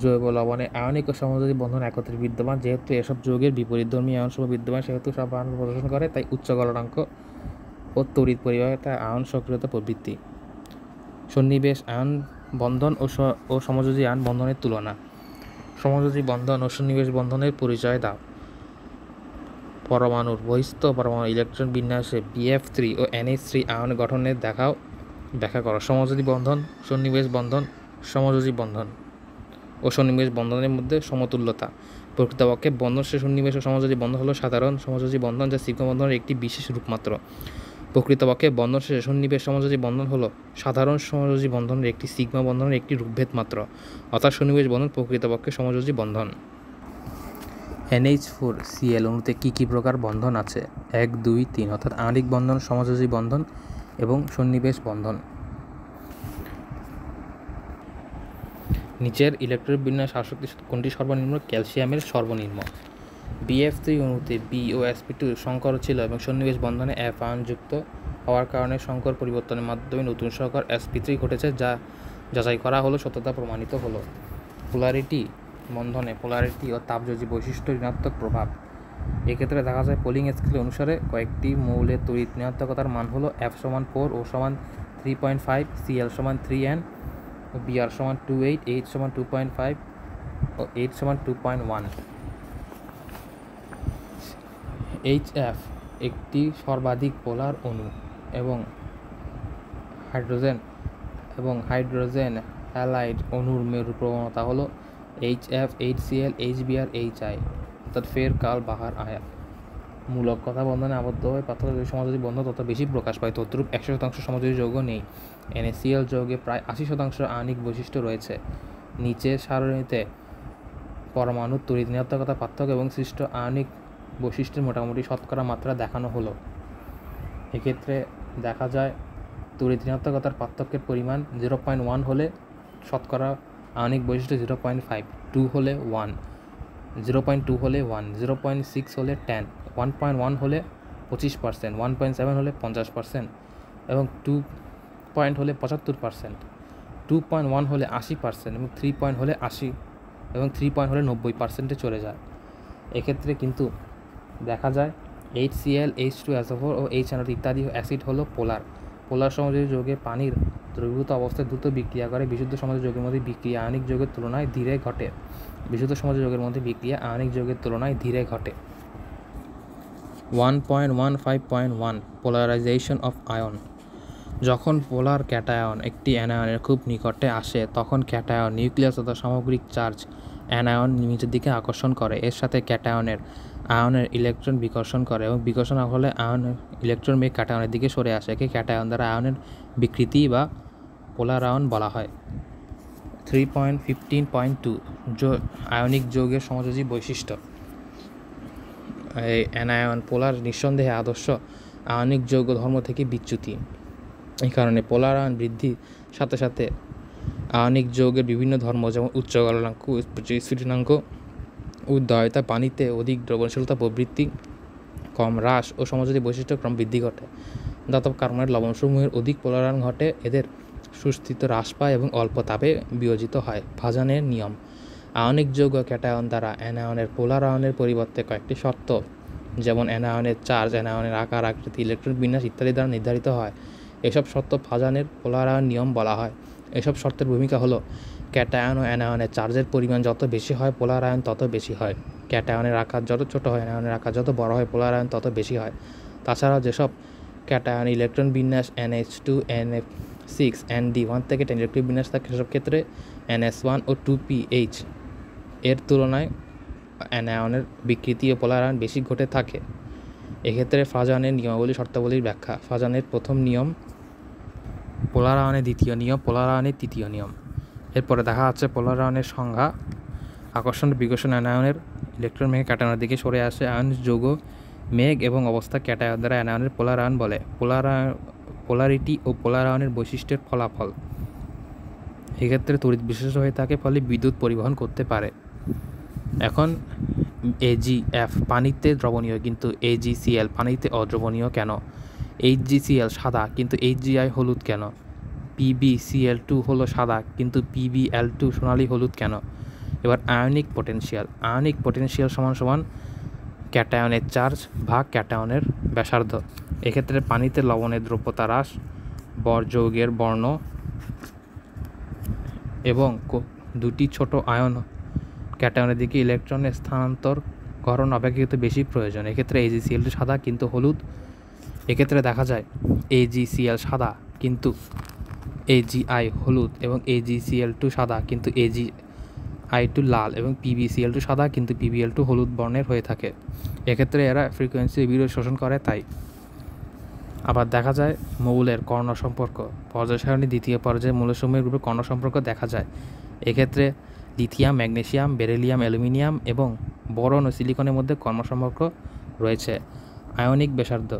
[SPEAKER 1] জৈব লবণে আয়নিক ও সমযোজী বন্ধন একত্রে বিদ্যমান। যেহেতু এসব যৌগের বিপরীতধর্মী আয়নসমূহ বিদ্যমান, সেহেতু সব আয়ন প্রদর্শন করে, তাই উচ্চ গলনাঙ্ক ও তড়িৎ পরিবাহিতা আয়ন সক্রিয়তা প্রবৃত্তি। সন্নিবেশ আয়ন বন্ধন ও সমযোজী আয়ন বন্ধনের তুলনা। সমযোজী বন্ধন ও সন্নিবেশ বন্ধনের পরিচয় দাও। পরমাণুর বহিস্থ পরমাণু ইলেকট্রন বিন্যাসে BF3 ও NH3 আয়ন গঠনের ব্যাখ্যা করো। সমযোজী বন্ধন, সন্নিবেশ বন্ধন, সমযোজী বন্ধন ও সন্নিবেশ বন্ধনের মধ্যে সমতুল্যতা। প্রকৃতপক্ষে বন্ধন শেষে সন্নিবেশ ও সমযোজী বন্ধন হলো সাধারণ সমযোজী বন্ধন, যা সিগমা বন্ধনের একটি বিশেষ রূপ মাত্র। প্রকৃতপক্ষে বন্ধন শেষে সন্নিবেশ সমযোজী বন্ধন হলো সাধারণ সমযোজী বন্ধনের একটি সিগমা বন্ধনের একটি রূপভেদ মাত্র, অর্থাৎ সন্নিবেশ বন্ধন প্রকৃতপক্ষে সমযোজী বন্ধন। NH4Cl অণুতে কী কী প্রকার বন্ধন আছে? 1, 2, 3, অর্থাৎ আণবিক বন্ধন, সমযোজী বন্ধন এবং সন্নিবেশ বন্ধন। নিচের ইলেকট্রন বিন্যাস আসক্তি কোনটি সর্বনিম্ন? ক্যালসিয়ামের সর্বনিম্ন। BF3 অণুতে B ও sp2 সংকর ছিল এবং সন্নিবেশ বন্ধনে F আয়ন যুক্ত হওয়ার কারণে সংকর পরিবর্তনের মাধ্যমে নতুন সংকর sp3 ঘটেছে, যা যাচাই করা হলো, সত্যতা প্রমাণিত হলো। পোলারিটি বন্ধনে পোলারিটি ও তাপযোজী বৈশিষ্ট্য ঋণাত্মক প্রভাব। এক্ষেত্রে দেখা যায় পোলিং স্কেল অনুসারে কয়েকটি মৌলের তড়িৎ ঋণাত্মকতার মান হলো F = 4, O = 3.5, Cl = 3n, Br = 28, H = 2.5 ও H = 2.1। HF একটি সর্বাধিক পোলার অণু এবং হাইড্রোজেন হ্যালাইড অণুর মেরু প্রবণতা হলো HF, HCl, HBr, HI, অর্থাৎ ফের কাল বাহার আয়া। মূলক কথা বন্ধনে আবদ্ধ হয়ে পার্থক্য সমযোজী বন্ধন তত বেশি প্রকাশ পায়। তদ্রূপ 100% সমযোজী যৌগ নেই। NaCl যৌগে প্রায় 80% আণবিক বৈশিষ্ট্য রয়েছে। নিচের সারণীতে পরমাণুর তড়িৎ ঋণাত্মকতা পার্থক্য এবং সৃষ্ট আণবিক বৈশিষ্ট্যের মোটামুটি শতকরা মাত্রা দেখানো হলো। এক্ষেত্রে দেখা যায় তড়িৎ ঋণাত্মকতার পার্থক্যের পরিমাণ 0.1 হলে শতকরা আয়নিক বৈশিষ্ট্য 0.5, 2 হলে 1, 0.2 হলে 1, 0.6 হলে 10, 1.1 হলে 25%, 1.7 হলে 50% এবং 2 পয়েন্ট হলে 75%, 2.1 হলে 80% এবং 3 পয়েন্ট হলে 80 এবং 3 পয়েন্ট হলে 90%-এ চলে যায়। এক্ষেত্রে কিন্তু দেখা যায় HCl, H2SO4 ও HNO ইত্যাদি অ্যাসিড হলো পোলার সমযোজী যৌগে পানির দ্রবীভূত অবস্থায় দ্রুত বিক্রিয়া করে। বিশুদ্ধ সমযোজী যৌগের মধ্যে বিক্রিয়া আয়নিক যৌগের তুলনায় ধীরে ঘটে। 1.15.1 পোলারাইজেশন অফ আয়ন। যখন পোলার ক্যাটায়ন একটি অ্যানায়নের খুব নিকটে আসে তখন ক্যাটায়ন নিউক্লিয়াস তথা সামগ্রিক চার্জ অ্যানায়ন নিচের দিকে আকর্ষণ করে। এর সাথে ক্যাটায়নের আয়নের ইলেকট্রন বিকর্ষণ করে এবং বিকর্ষণ হলে আয়নের ইলেকট্রন বেগ ক্যাটায়নের দিকে সরে আসে। একে ক্যাটায়ন দ্বারা আয়নের বিকৃতি বা পোলারায়ন বলা হয়। 3.15.2 আয়নিক যৌগের সমযোজী বৈশিষ্ট্য। এই অ্যানায়ন পোলার নিঃসন্দেহে আদর্শ আয়নিক যৌগ ধর্ম থেকে বিচ্যুতি। এই কারণে পোলারায়ন বৃদ্ধির সাথে সাথে আয়নিক যৌগের বিভিন্ন ধর্ম যেমন উচ্চ গলনাঙ্ক, স্ফুটনাঙ্ক, উদ্দয়তা, পানিতে অধিক দ্রবণশীলতা প্রবৃত্তি, কম হ্রাস ও সমযোজী বৈশিষ্ট্য ক্রম বৃদ্ধি ঘটে। ধাতব কার্বনের লবণসমূহের অধিক পোলারায়ন ঘটে, এদের সুস্থিত হ্রাস পায় এবং অল্প তাপে বিয়োজিত হয়। ভাজানের নিয়ম। আয়নিক যৌগ ক্যাটায়ন দ্বারা অ্যানায়নের পোলারায়নের পরিবর্তে কয়েকটি শর্ত যেমন অ্যানায়নের চার্জ, অ্যানায়নের আকার, আকৃতি, ইলেকট্রন বিন্যাস ইত্যাদি দ্বারা নির্ধারিত হয়। এসব শর্ত ভাজানের পোলারায়ন নিয়ম বলা হয়। এসব শর্তের ভূমিকা হলো ক্যাটায়ন ও অ্যানায়নের চার্জের পরিমাণ যত বেশি হয় পোলারায়ন তত বেশি হয়। ক্যাটায়নের আকার যত ছোট হয় অ্যানায়নের আকার যত বড় হয় পোলারায়ন তত বেশি হয়। তাছাড়াও যেসব ক্যাটায়ন ইলেকট্রন বিন্যাস NH2, NF6, ND 1 থেকে 10 ইলেকট্রন বিন্যাস থাকে সেসব ক্ষেত্রে NS1 ও 2PH এর তুলনায় অ্যানায়নের বিকৃতি ও পোলারায়ন বেশি ঘটে থাকে। এক্ষেত্রে ফাজানের নিয়মাবলী শর্তাবলীর ব্যাখ্যা। ফাজানের প্রথম নিয়ম, পোলারায়নের দ্বিতীয় নিয়ম, পোলারায়নের তৃতীয় নিয়ম। এরপরে দেখা যাচ্ছে পোলারায়নের সংজ্ঞা। আকর্ষণ বিকর্ষণ অ্যানায়নের ইলেকট্রন মেঘ ক্যাটায়নের দিকে সরে আসে। আয়ন যৌগ মেঘ এবং অবস্থা ক্যাটায়ন দ্বারা অ্যানায়নের পোলারায়ন বলে। পোলারিটি ও পোলারায়নের বৈশিষ্ট্যের ফলাফল। এক্ষেত্রে তড়িৎ বিশেষ হয়ে থাকে ফলে বিদ্যুৎ পরিবহন করতে পারে। এখন AgF পানিতে দ্রবণীয় কিন্তু AgCl পানিতে অদ্রবণীয় কেন? HgCl সাদা কিন্তু HgI হলুদ কেন? PbCl2 হলো সাদা কিন্তু PbL2 সোনালী হলুদ কেন? এবার আয়নিক পটেনশিয়াল সমান ক্যাটায়নের চার্জ ভাগ ক্যাটায়নের ব্যাসার্ধ। এক্ষেত্রে পানিতে লবণের দ্রব্যতা হ্রাস, যৌগের বর্ণ এবং দুটি ছোট আয়ন ক্যাটায়নের দিকে ইলেকট্রনের স্থানান্তরকরণ অপেক্ষাকৃত বেশি প্রয়োজন। এক্ষেত্রে AgCl2 সাদা কিন্তু হলুদ। এক্ষেত্রে দেখা যায় AgCl সাদা কিন্তু AgI হলুদ এবং AgCl2 সাদা কিন্তু AgI2 লাল এবং PbCl2 সাদা কিন্তু PbL2 হলুদ বর্ণের হয়ে থাকে। এক্ষেত্রে এরা ফ্রিকোয়েন্সি বিরোধ শোষণ করে তাই। আবার দেখা যায় মৌলের কর্ণ সম্পর্ক। পর্যায় সারণী দ্বিতীয় পর্যায়ে মৌলসমূহের গ্রুপে কর্ণ সম্পর্ক দেখা যায়। এক্ষেত্রে লিথিয়াম, ম্যাগনেসিয়াম, বেরিলিয়াম, অ্যালুমিনিয়াম এবং বোরন ও সিলিকনের মধ্যে কর্ণ সম্পর্ক রয়েছে। আয়নিক ব্যাসার্ধ।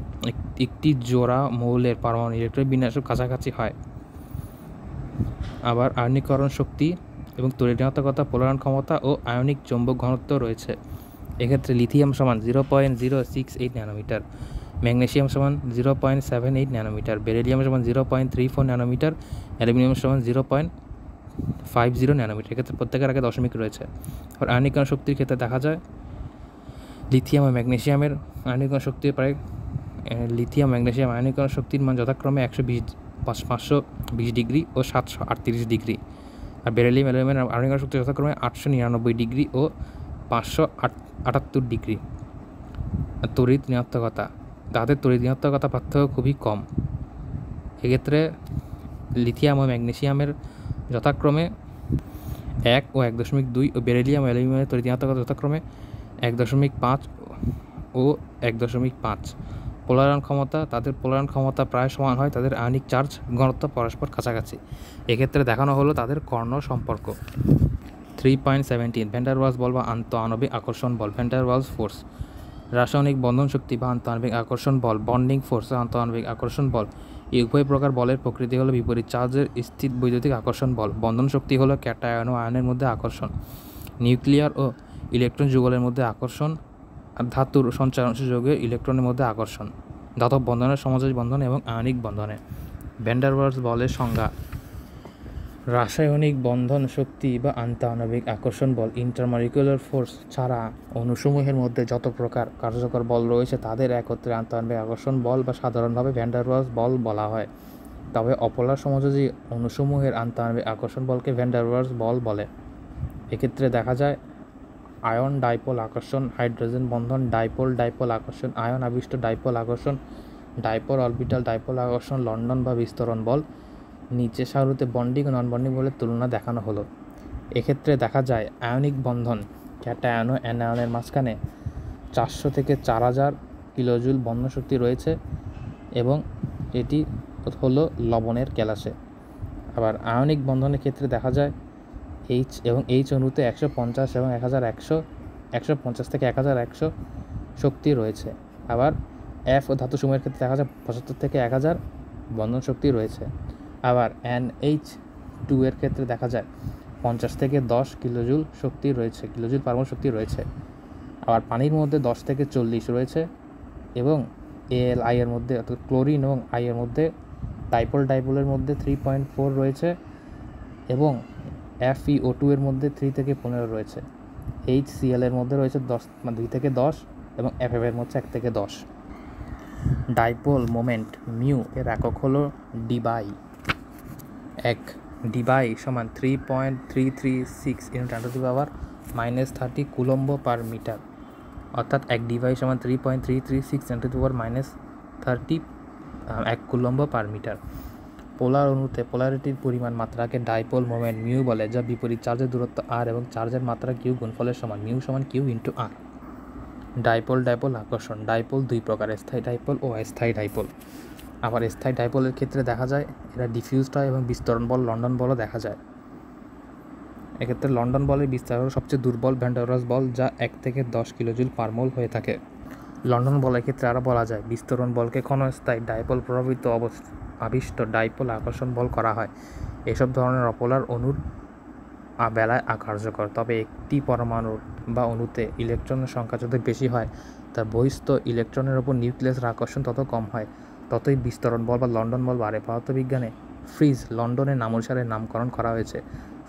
[SPEAKER 1] একটি জোড়া মৌলের পারমাণবিক ইলেকট্রন বিন্যাস কাছাকাছি হয়। আবার আয়নীকরণ শক্তি এবং তড়িৎ ঋণাত্মকতা, পোলারায়ন ক্ষমতা ও আয়নিক চৌম্বক ঘনত্ব রয়েছে। এক্ষেত্রে লিথিয়াম সমান 0.068 ন্যানোমিটার, ম্যাগনেসিয়াম সমান 0.78 ন্যানোমিটার, বেরিলিয়াম সমান 0.34 ন্যানোমিটার, অ্যালুমিনিয়াম সমান 0.50 ন্যানোমিটার। এক্ষেত্রে প্রত্যেকের আগে দশমিক রয়েছে। আর আয়নীকরণ শক্তির ক্ষেত্রে দেখা যায় লিথিয়াম ও ম্যাগনেসিয়ামের আয়নীকরণ শক্তি প্রায় লিথিয়াম ম্যাগনেসিয়াম আয়নীকরণ শক্তির মান যথাক্রমে 520 ডিগ্রি ও 738 ডিগ্রি। আর বেরিলিয়াম অ্যালুমিনিয়ামের আয়নীকরণ শক্তি যথাক্রমে 899 ডিগ্রি ও 578 ডিগ্রি। তড়িৎ ঋণাত্মকতা, তাদের তড়িৎ ঋণাত্মকতা পার্থক্য খুবই কম। এক্ষেত্রে লিথিয়াম ও ম্যাগনেসিয়ামের যথাক্রমে 1 ও 1.2 ও বেরিলিয়াম অ্যালুমিনিয়ামের তড়িৎ ঋণাত্মকতা যথাক্রমে 1.5 ও 1.5। পোলারায়ন ক্ষমতা, তাদের পোলারায়ন ক্ষমতা প্রায় সমান হয়, তাদের আয়নিক চার্জ ঘনত্ব পরস্পর কাছাকাছি। এক্ষেত্রে দেখানো হলো তাদের কর্ণ সম্পর্ক। 3.17 ভ্যান ডার ওয়ালস বল বা আন্তঃআণবিক আকর্ষণ বল। Van der Waals force. রাসায়নিক বন্ধন শক্তি বা আন্তঃআণবিক আকর্ষণ বল, বন্ডিং ফোর্স আন্তঃআণবিক আকর্ষণ বল। এই উভয় প্রকার বলের প্রকৃতি হলো বিপরীত চার্জের স্থির বৈদ্যুতিক আকর্ষণ বল। বন্ধন শক্তি হলো ক্যাটায়ন ও আয়নের মধ্যে আকর্ষণ, নিউক্লিয়ার ও ইলেকট্রন যুগলের মধ্যে আকর্ষণ, আর ধাতুর সঞ্চারণ যৌগের ইলেকট্রনের মধ্যে আকর্ষণ। ধাতব বন্ধনের সমযোজী বন্ধন এবং আয়নিক বন্ধনে। ভ্যান ডার ওয়ালস বলের সংজ্ঞা: রাসায়নিক বন্ধন শক্তি বা আন্তঃআণবিক আকর্ষণ বল ইন্টারমলিকুলার ফোর্স ছাড়া অণুসমূহের মধ্যে যত প্রকার কার্যকর বল রয়েছে তাদের একত্রে আন্তঃআণবিক আকর্ষণ বল বা সাধারণভাবে ভ্যান ডার ওয়ালস বল বলা হয়। তবে অপোলার সমযোজী অণুসমূহের আন্তঃআণবিক আকর্ষণ বলকে ভ্যান ডার ওয়ালস বল বলে। এক্ষেত্রে দেখা যায় আয়ন ডাইপোল আকর্ষণ, হাইড্রোজেন বন্ধন, ডাইপোল ডাইপোল আকর্ষণ, আয়ন আবিষ্ট ডাইপোল আকর্ষণ, ডাইপোল অরবিটাল ডাইপোল আকর্ষণ, লন্ডন বা বিস্তরণ বল। নিচে সারুতে বন্ডিং ও নন বন্ডিং বলের তুলনা দেখানো হলো। এক্ষেত্রে দেখা যায় আয়নিক বন্ধন ক্যাটায়ন ও অ্যানায়নের মাঝখানে 400 থেকে 4000 কিলোজুল বন্ধন শক্তি রয়েছে এবং এটি হলো লবণের কেলাসে। আবার আয়নিক বন্ধনের ক্ষেত্রে দেখা যায় এইচ এবং এইচ অণুতে 150 এবং 150 থেকে 1100 শক্তি রয়েছে। আবার এফ ও ধাতুসমূহের ক্ষেত্রে দেখা যায় 75 থেকে 1000 বন্ধন শক্তি রয়েছে। আবার NH2 এর ক্ষেত্রে দেখা যায় 50 থেকে 10 কিলোজুল শক্তি রয়েছে, কিলোজুল পার মোল শক্তি রয়েছে। আবার পানির মধ্যে 10 থেকে 40 রয়েছে এবং AlI এর মধ্যে অর্থাৎ ক্লোরিন এবং আই এর মধ্যে ডাইপোলের মধ্যে 3.4 রয়েছে এবং FeO2 এর মধ্যে 3 থেকে 15 রয়েছে। HCl এর মধ্যে রয়েছে 2 থেকে 10 এবং FF এর মধ্যে 1 থেকে 10। ডাইপোল মোমেন্ট মিউ এর একক হলো ডিবাই। এক ডিবাই সমান 3.336 × 10⁻³ কুলম্ব পার মিটার, অর্থাৎ এক ডিবাই সমান 3.336 × 10⁻³ 1 কুলম্ব পার মিটার। পোলার অণুতে পোলারিটির পরিমাণ মাত্রাকে ডাইপোল মোমেন্ট মিউ বলে, যা বিপরীত চার্জের দূরত্ব r এবং চার্জের মাত্রা কিউ গুণফলের সমান। মিউ সমান Q into r। Dipole dipole আকর্ষণ। ডাইপোল দুই প্রকার, স্থায়ী ডাইপোল ও অস্থায়ী ডাইপোল। আবার স্থায়ী ডাইপোলের ক্ষেত্রে দেখা যায় এরা ডিফিউজড হয় এবং বিস্তরণ বল লন্ডন বলও দেখা যায়। এক্ষেত্রে লন্ডন বলের বিস্তার হল সবচেয়ে দুর্বল ভ্যান ডার ওয়ালস বল, যা 1 থেকে 10 কিলোজুল পার মোল হয়ে থাকে। লন্ডন বলের ক্ষেত্রে আরও বলা যায় বিস্তরণ বলকে ক্ষণস্থায়ী ডাইপোল প্রভাবিত আবিষ্ট ডাইপোল আকর্ষণ বল করা হয়। এসব ধরনের অপোলার অণুর বেলায় কার্যকর, তবে একটি পরমাণুর বা অণুতে ইলেকট্রনের সংখ্যা যত বেশি হয় তার বহিস্থ ইলেকট্রনের ওপর নিউক্লিয়াসের আকর্ষণ তত কম হয়, ততই বিস্তরণ বল বা লন্ডন বল বাড়ে। পদার্থবিজ্ঞানে ফ্রিজ লন্ডনের নাম অনুসারে নামকরণ করা হয়েছে।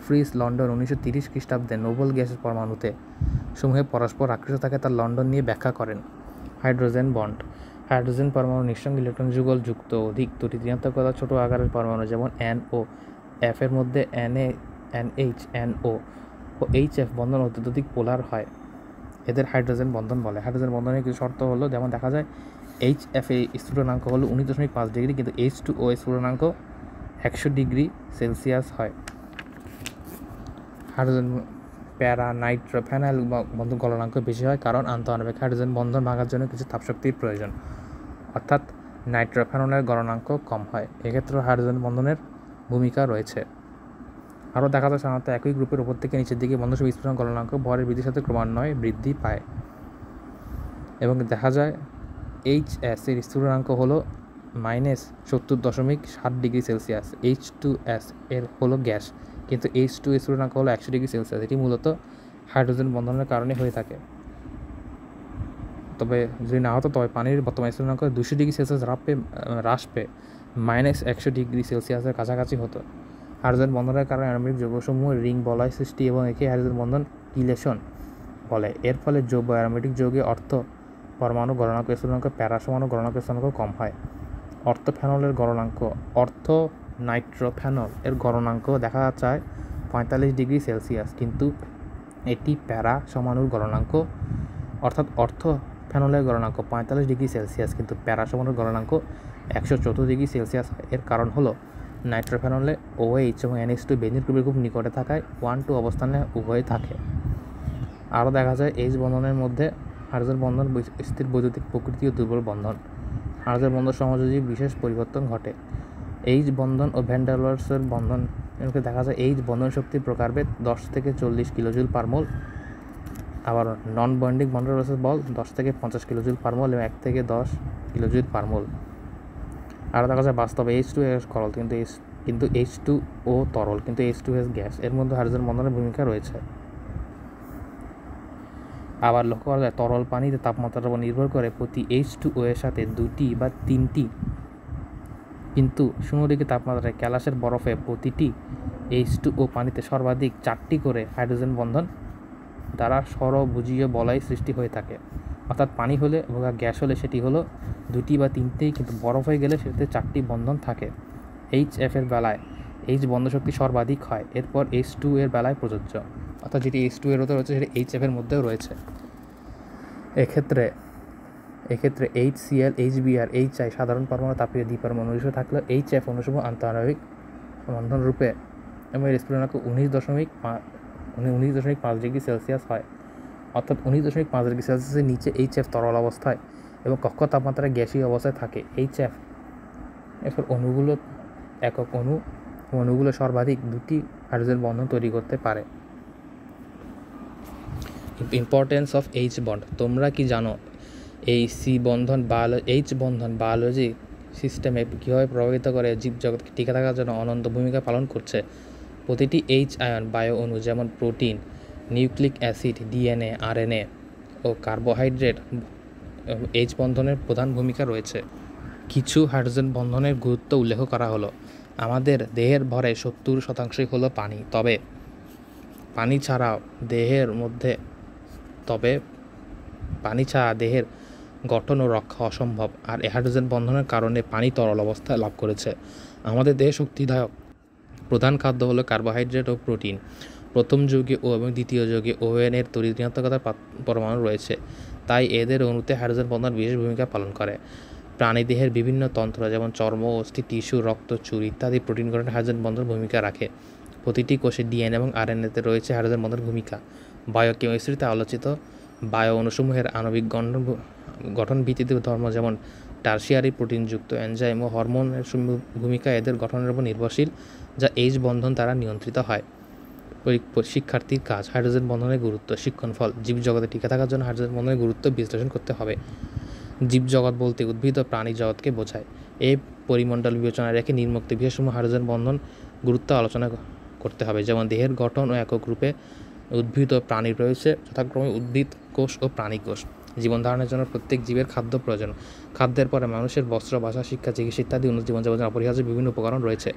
[SPEAKER 1] ফ্রিজ লন্ডন 1930 খ্রিস্টাব্দে নোবেল গ্যাসের পরমাণুতে সমূহে পরস্পর আকৃষ্ট থাকে তার লন্ডন নিয়ে ব্যাখ্যা করেন। Hydrogen bond. হাইড্রোজেন পরমাণু নিঃসঙ্গ ইলেকট্রন যুগল যুক্ত অধিক দুটি ঋণাত্মকতা ছোট আকারের পরমাণু, যেমন NO, F এর মধ্যে NH, NO ও HF বন্ধন অত্যধিক পোলার হয়, এদের হাইড্রোজেন বন্ধন বলে। হাইড্রোজেন বন্ধনের কিছু শর্ত হলো, যেমন দেখা যায় HF এর স্ফুটনাঙ্ক হলো 19.5 ডিগ্রি, কিন্তু H2O স্ফুটনাঙ্ক 100 ডিগ্রি সেলসিয়াস হয়। হাইড্রোজেন প্যারা নাইট্রোফেনাইল বন্ধন গলনাঙ্ক বেশি হয়, কারণ আন্তঃআণবিক হাইড্রোজেন বন্ধন ভাঙার জন্য কিছু তাপশক্তির প্রয়োজন, অর্থাৎ নাইট্রোফেনলের গলনাঙ্ক কম হয়। এক্ষেত্রে হাইড্রোজেন বন্ধনের ভূমিকা রয়েছে। আরও দেখা যায় সাধারণত একই গ্রুপের উপর থেকে নিচের দিকে বন্ধন বিস্ফোরণ গলনাঙ্ক ভরের বৃদ্ধির সাথে ক্রমান্বয়ে বৃদ্ধি পায়। এবং দেখা যায় HS এর স্ফুটনাঙ্ক হলো -70.7 ডিগ্রি সেলসিয়াস। H2S এর হলো গ্যাস, কিন্তু H2 এর স্ফুটনাঙ্ক হলো 100 ডিগ্রি সেলসিয়াস। এটি মূলত হাইড্রোজেন বন্ধনের কারণে হয়ে থাকে। তবে যদি না হতো তবে পানির বর্তমান স্ফুটনাঙ্ক 200 ডিগ্রি সেলসিয়াস হ্রাস পেয়ে -100 ডিগ্রি সেলসিয়াসের কাছাকাছি হতো। হাইড্রোজেন বন্ধনের কারণে আণবিক যৌগসমূহ রিং বলয় সৃষ্টি এবং একে হাইড্রোজেন বন্ধন কিলেশন বলে। এর ফলে যৌগ অ্যারোমেটিক যৌগে অর্থ পরমাণু গলনাঙ্ক স্ফুটনাঙ্ক প্যারা সমাণু গলনাঙ্ক স্ফুটনাঙ্ক কম হয়। অর্থোফেনলের গলনাঙ্ক। নাইট্রোফেনল এর গলনাঙ্ক দেখা যায় 45 ডিগ্রি সেলসিয়াস, কিন্তু এটি প্যারা সমাণুর গলনাঙ্ক, অর্থাৎ অর্থোফেনলের গলনাঙ্ক 45 ডিগ্রি সেলসিয়াস, কিন্তু প্যারা সমাণুর গলনাঙ্ক 114 ডিগ্রি সেলসিয়াস হয়। এর কারণ হলো নাইট্রোফেনলে OH এবং NH2 বেঞ্জিন গ্রুপের খুব নিকটে থাকায় 1-2 অবস্থানে উভয়ই থাকে। আরও দেখা যায় H বন্ধনের মধ্যে হাইড্রোজেন বন্ধন স্থির বৈদ্যুতিক প্রকৃতি ও দুর্বল বন্ধন। হাইড্রোজেন বন্ধন সহযোগী বিশেষ পরিবর্তন ঘটে। H বন্ধন ও ভ্যান ডার ওয়ালসের বন্ধন দেখা যায় H বন্ধন শক্তির প্রকারভেদ 10 থেকে 40 কিলোজুল পার মোল। আবার নন বন্ডিং ভ্যান ডার ওয়ালসের বল 10 থেকে 50 কিলোজুল পার মোল এবং 1 থেকে 10 কিলোজুল পার মোল। আর দেখা যায় বাস্তবে H2S তরল কিন্তু H2O তরল কিন্তু H2S গ্যাস, এর মধ্যে হাইড্রোজেন বন্ধনের ভূমিকা রয়েছে। আবার লক্ষ্য করা যায় তরল পানিতে তাপমাত্রার উপর নির্ভর করে প্রতি H2O এর সাথে 2টি বা 3টি, কিন্তু 0 ডিগ্রি তাপমাত্রায় ক্যালাসের বরফে প্রতিটি H2O পানিতে সর্বাধিক 4টি করে হাইড্রোজেন বন্ধন দ্বারা সরবুজীয় বলয় সৃষ্টি হয়ে থাকে। অর্থাৎ পানি হলে বা গ্যাস হলে সেটি হলো 2টি বা 3টি, কিন্তু বরফ হয়ে গেলে সেটিতে 4টি বন্ধন থাকে। HF এর বেলায় H বন্ধন শক্তি সর্বাধিক হয়, এরপর H2 এর বেলায় প্রযোজ্য। অর্থাৎ যেটি H2 এর মধ্যে রয়েছে সেটি HF এর মধ্যেও রয়েছে। এক্ষেত্রে HCl, HBr, HI সাধারণ পরমাণু তাপীয় দ্বিপরমাণু হিসেবে থাকলেও HF অনুসমূহ আন্তঃআণবিক বন্ধন রূপে এবং এর স্ফুটনাঙ্ক 19.5 ডিগ্রি সেলসিয়াস হয়। অর্থাৎ 19.5 ডিগ্রি সেলসিয়াসের নিচে HF তরল অবস্থায় এবং কক্ষ তাপমাত্রায় গ্যাসীয় অবস্থায় থাকে। HF এরপর অণুগুলো সর্বাধিক 2টি হাইড্রোজেন বন্ধন তৈরি করতে পারে। Importance of H bond. তোমরা কি জানো এই H বন্ধন বায়োলজি সিস্টেমে কীভাবে প্রভাবিত করে জীবজগৎকে টিকে থাকার জন্য অনন্ত ভূমিকা পালন করছে? প্রতিটি H আয়ন বায়ু অণু যেমন protein, nucleic acid, DNA, RNA ও কার্বোহাইড্রেট H বন্ধনের প্রধান ভূমিকা রয়েছে। কিছু হাইড্রোজেন বন্ধনের গুরুত্ব উল্লেখ করা হলো। আমাদের দেহের ভরে 70% হলো পানি, তবে পানি ছাড়া দেহের গঠন ও রক্ষা অসম্ভব, আর হাইড্রোজেন বন্ধনের কারণে পানি তরল অবস্থায় লাভ করেছে। আমাদের দেহে শক্তিদায়ক প্রধান খাদ্য হলো কার্বোহাইড্রেট ও প্রোটিন। প্রথম যৌগে O এবং দ্বিতীয় যৌগে ON এর তড়িৎ ঋণাত্মকতার পরমাণু রয়েছে, তাই এদের অণুতে হাইড্রোজেন বন্ধন বিশেষ ভূমিকা পালন করে। প্রাণীদেহের বিভিন্ন তন্ত্র যেমন চর্ম, অস্থি, টিস্যু, রক্ত, চুল ইত্যাদি প্রোটিন গঠনে হাইড্রোজেন বন্ধন ভূমিকা রাখে। প্রতিটি কোষে DNA এবং RNAতে রয়েছে হাইড্রোজেন বন্ধনের ভূমিকা। বায়োকেমিস্ট্রিতে আলোচিত বায়ো অণুসমূহের আণবিক গঠন ভিত্তিতে ধর্ম যেমন টার্সিয়ারি প্রোটিনযুক্ত এনজাইম ও হরমোনের ভূমিকা এদের গঠনের উপর নির্ভরশীল, যা H বন্ধন দ্বারা নিয়ন্ত্রিত হয়। শিক্ষার্থীর কাজ। হাইড্রোজেন বন্ধনের গুরুত্ব। শিক্ষণফল। জীবজগতে টিকে থাকার জন্য হাইড্রোজেন বন্ধনের গুরুত্ব বিশ্লেষণ করতে হবে। জীবজগৎ বলতে উদ্ভিদ ও প্রাণী জগৎকে বোঝায়। এই পরিমণ্ডল বিবেচনায় রেখে নিম্নোক্ত বিষয়সমূহ হাইড্রোজেন বন্ধন গুরুত্ব আলোচনা করতে হবে। যেমন দেহের গঠন ও একক রূপে উদ্ভিদ ও প্রাণীর রয়েছে যথাক্রমে উদ্ভিদ কোষ ও প্রাণী কোষ। জীবন ধারণের জন্য প্রত্যেক জীবের খাদ্য প্রয়োজন। খাদ্যের পরে মানুষের বস্ত্র, বাসা, শিক্ষা, চিকিৎসা ইত্যাদি উন্নত জীবনযাপনের অপরিহার্য বিভিন্ন উপকরণ রয়েছে।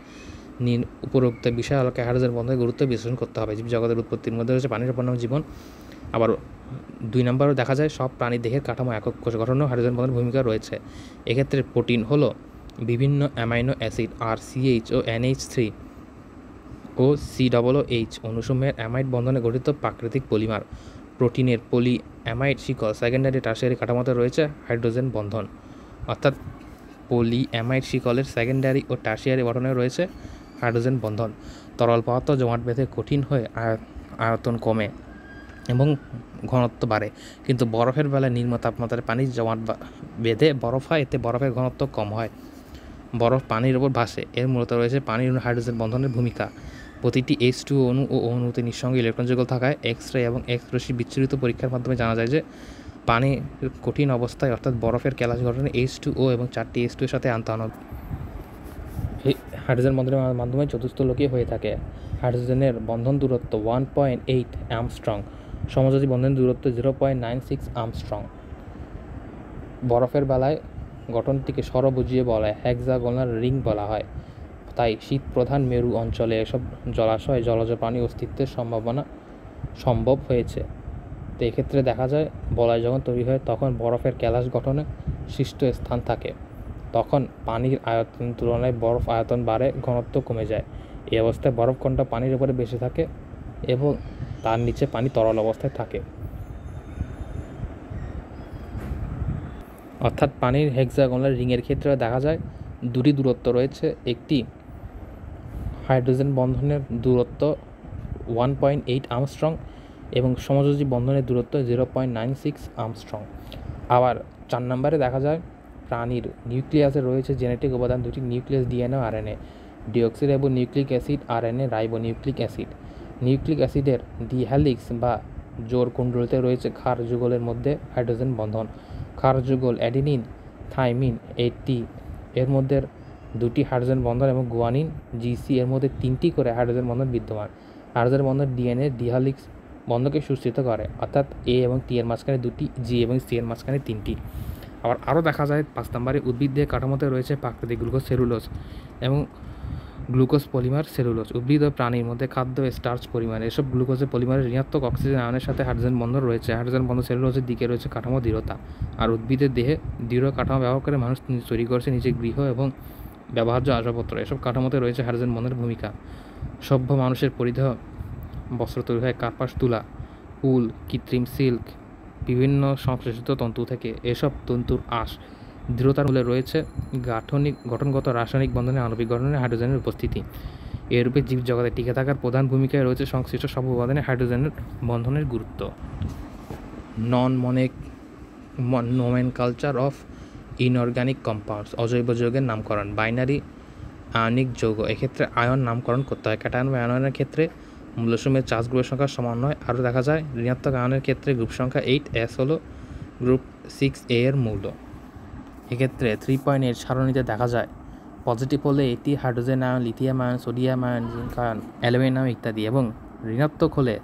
[SPEAKER 1] উপরোক্ত বিষয় আলোকে হাইড্রোজেন বন্ধনের গুরুত্ব বিশ্লেষণ করতে হবে। জীবজগতের উৎপত্তির মধ্যে রয়েছে পানির উপর জীবন। আবার 2 নম্বরও দেখা যায় সব প্রাণী দেহের কাঠামো একক কোষ গঠনেও হাইড্রোজেন বন্ধনের ভূমিকা রয়েছে। এক্ষেত্রে প্রোটিন হলো বিভিন্ন অ্যামাইনো অ্যাসিড RCH ও NH3 ও COOH অণুসমূহের অ্যামাইড বন্ধনে গঠিত প্রাকৃতিক পলিমার। প্রোটিনের পলি অ্যামাইড শিকল সেকেন্ডারি টার্সিয়ারি কাঠামোতে রয়েছে হাইড্রোজেন বন্ধন। অর্থাৎ পলি অ্যামাইড শিকলের সেকেন্ডারি ও টার্সিয়ারি গঠনে রয়েছে হাইড্রোজেন বন্ধন। তরল পদার্থ জমাট বেঁধে কঠিন হয়ে আয়তন কমে এবং ঘনত্ব বাড়ে, কিন্তু বরফের বেলায় নিম্ন তাপমাত্রায় পানির জমাট বেঁধে বরফ হয়, এতে বরফের ঘনত্ব কম হয়। বরফ পানির ওপর ভাসে, এর মূলত রয়েছে পানির হাইড্রোজেন বন্ধনের ভূমিকা। প্রতিটি H2O অণু ও অণুতে নিঃসঙ্গ ইলেকট্রন যুগল থাকায় এক্স-রে এবং এক্স রশ্মি বিচ্ছুরিত পরীক্ষার মাধ্যমে জানা যায় যে পানির কঠিন অবস্থায় অর্থাৎ বরফের ক্যালাস গঠনে H2O এবং 4টি H2 এর সাথে আন্তঃআণবিক হাইড্রোজেন বন্ধনের মাধ্যমে চতুস্থলকীয় হয়ে থাকে। হাইড্রোজেনের বন্ধন দূরত্ব 1.8 অ্যামস্ট্রং, সমযোজী বন্ধনের দূরত্ব 0.96 অ্যামস্ট্রং। বরফের বেলায় গঠনটিকে সরবুজীয় বলয় হেক্সাগোনাল রিং বলা হয়, তাই শীত প্রধান মেরু অঞ্চলে এসব জলাশয় জলজ প্রাণী অস্তিত্বের সম্ভব হয়েছে। তো এক্ষেত্রে দেখা যায় বলয় যখন তৈরি হয় তখন বরফের ক্যালাস গঠনে সৃষ্ট স্থান থাকে, তখন পানির আয়তনের তুলনায় বরফ আয়তন বাড়ে, ঘনত্ব কমে যায়। এই অবস্থায় বরফখণ্ড পানির উপরে বেশি থাকে এবং তার নিচে পানি তরল অবস্থায় থাকে। অর্থাৎ পানির হেক্সাগোনাল রিংয়ের ক্ষেত্রে দেখা যায় 2টি দূরত্ব রয়েছে। একটি হাইড্রোজেন বন্ধনের দূরত্ব 1.8 আর্মস্ট্রং এবং সমযোজী বন্ধনের দূরত্ব 0.96 আর্মস্ট্রং। আবার 4 নম্বরে দেখা যায় প্রাণীর নিউক্লিয়াসে রয়েছে জেনেটিক উপাদান 2টি নিউক্লিয়াস DNA ও RNA, deoxyribo nucleic acid, RNA ribo nucleic acid. Nucleic অ্যাসিডের ডি হ্যালিক্স বা জোড় কুণ্ডলীতে রয়েছে ক্ষার যুগলের মধ্যে হাইড্রোজেন বন্ধন। ক্ষার যুগল অ্যাডিনিন, থাইমিন, এর মধ্যে 2টি হাইড্রোজেন বন্ধন এবং গুয়ানিন GC এর মধ্যে 3টি করে হাইড্রোজেন বন্ধন বিদ্যমান। হাইড্রোজেন বন্ধন DNA ডিহালিক্স বন্ধনকে সুস্থিত করে, অর্থাৎ A এবং T এর মাঝখানে 2টি, G এবং C এর মাঝখানে 3টি। আরও দেখা যায় 5 নম্বরে উদ্ভিদের কাঠামোতে রয়েছে প্রাকৃতিক গ্লুকোজ সেলুলোজ এবং গ্লুকোজ পলিমার সেলুলোজ। উদ্ভিদ ও প্রাণীর মধ্যে খাদ্য স্টার্চ পরিমাণ। এসব গ্লুকোজের পলিমারের ঋণাত্মক অক্সিজেন আয়নের সাথে হাইড্রোজেন বন্ধন রয়েছে। হাইড্রোজেন বন্ধন সেলুলোজের দিকে রয়েছে কাঠামো দৃঢ়তা। আর উদ্ভিদের দেহে দৃঢ় কাঠামো ব্যবহার করে মানুষ তৈরি করছে নিজের গৃহ এবং ব্যবহার্য আসবাবপত্র। এসব কাঠামোতে রয়েছে হাইড্রোজেন বন্ধনের ভূমিকা। সভ্য মানুষের পরিধেয় বস্ত্র তৈরি হয় কার্পাস তুলা, উল, কৃত্রিম সিল্ক, বিভিন্ন সংশ্লেষিত তন্তু থেকে। এসব তন্তুর আঁশ দৃঢ়তার মূলে রয়েছে গঠনগত রাসায়নিক বন্ধনে আণবিক গঠনে হাইড্রোজেনের উপস্থিতি। এরূপে জীবজগতে টিকে থাকার প্রধান ভূমিকায় রয়েছে সংশ্লিষ্ট সব উপাদানে হাইড্রোজেনের বন্ধনের গুরুত্ব। নোমেনকালচার অফ ইনঅর্গানিক কম্পাউন্ডস। অজৈব যৌগের নামকরণ। বাইনারি আয়নিক যৌগ, এক্ষেত্রে আয়ন নামকরণ করতে হয়। ক্যাটায়ন বা অ্যানায়নের ক্ষেত্রে মূল্যসমূহের চার্জ গ্রুপের সংখ্যার সমন্বয়। আরও দেখা যায় ঋণাত্মক আয়নের ক্ষেত্রে গ্রুপ সংখ্যা 8S হলো গ্রুপ 6A এর মৌল। এক্ষেত্রে 3.8 সারণীতে দেখা যায় পজিটিভ হলে এটি hydrogen ion, lithium ion, sodium ion, zinc ion, aluminium ইত্যাদি, এবং ঋণাত্মক হলে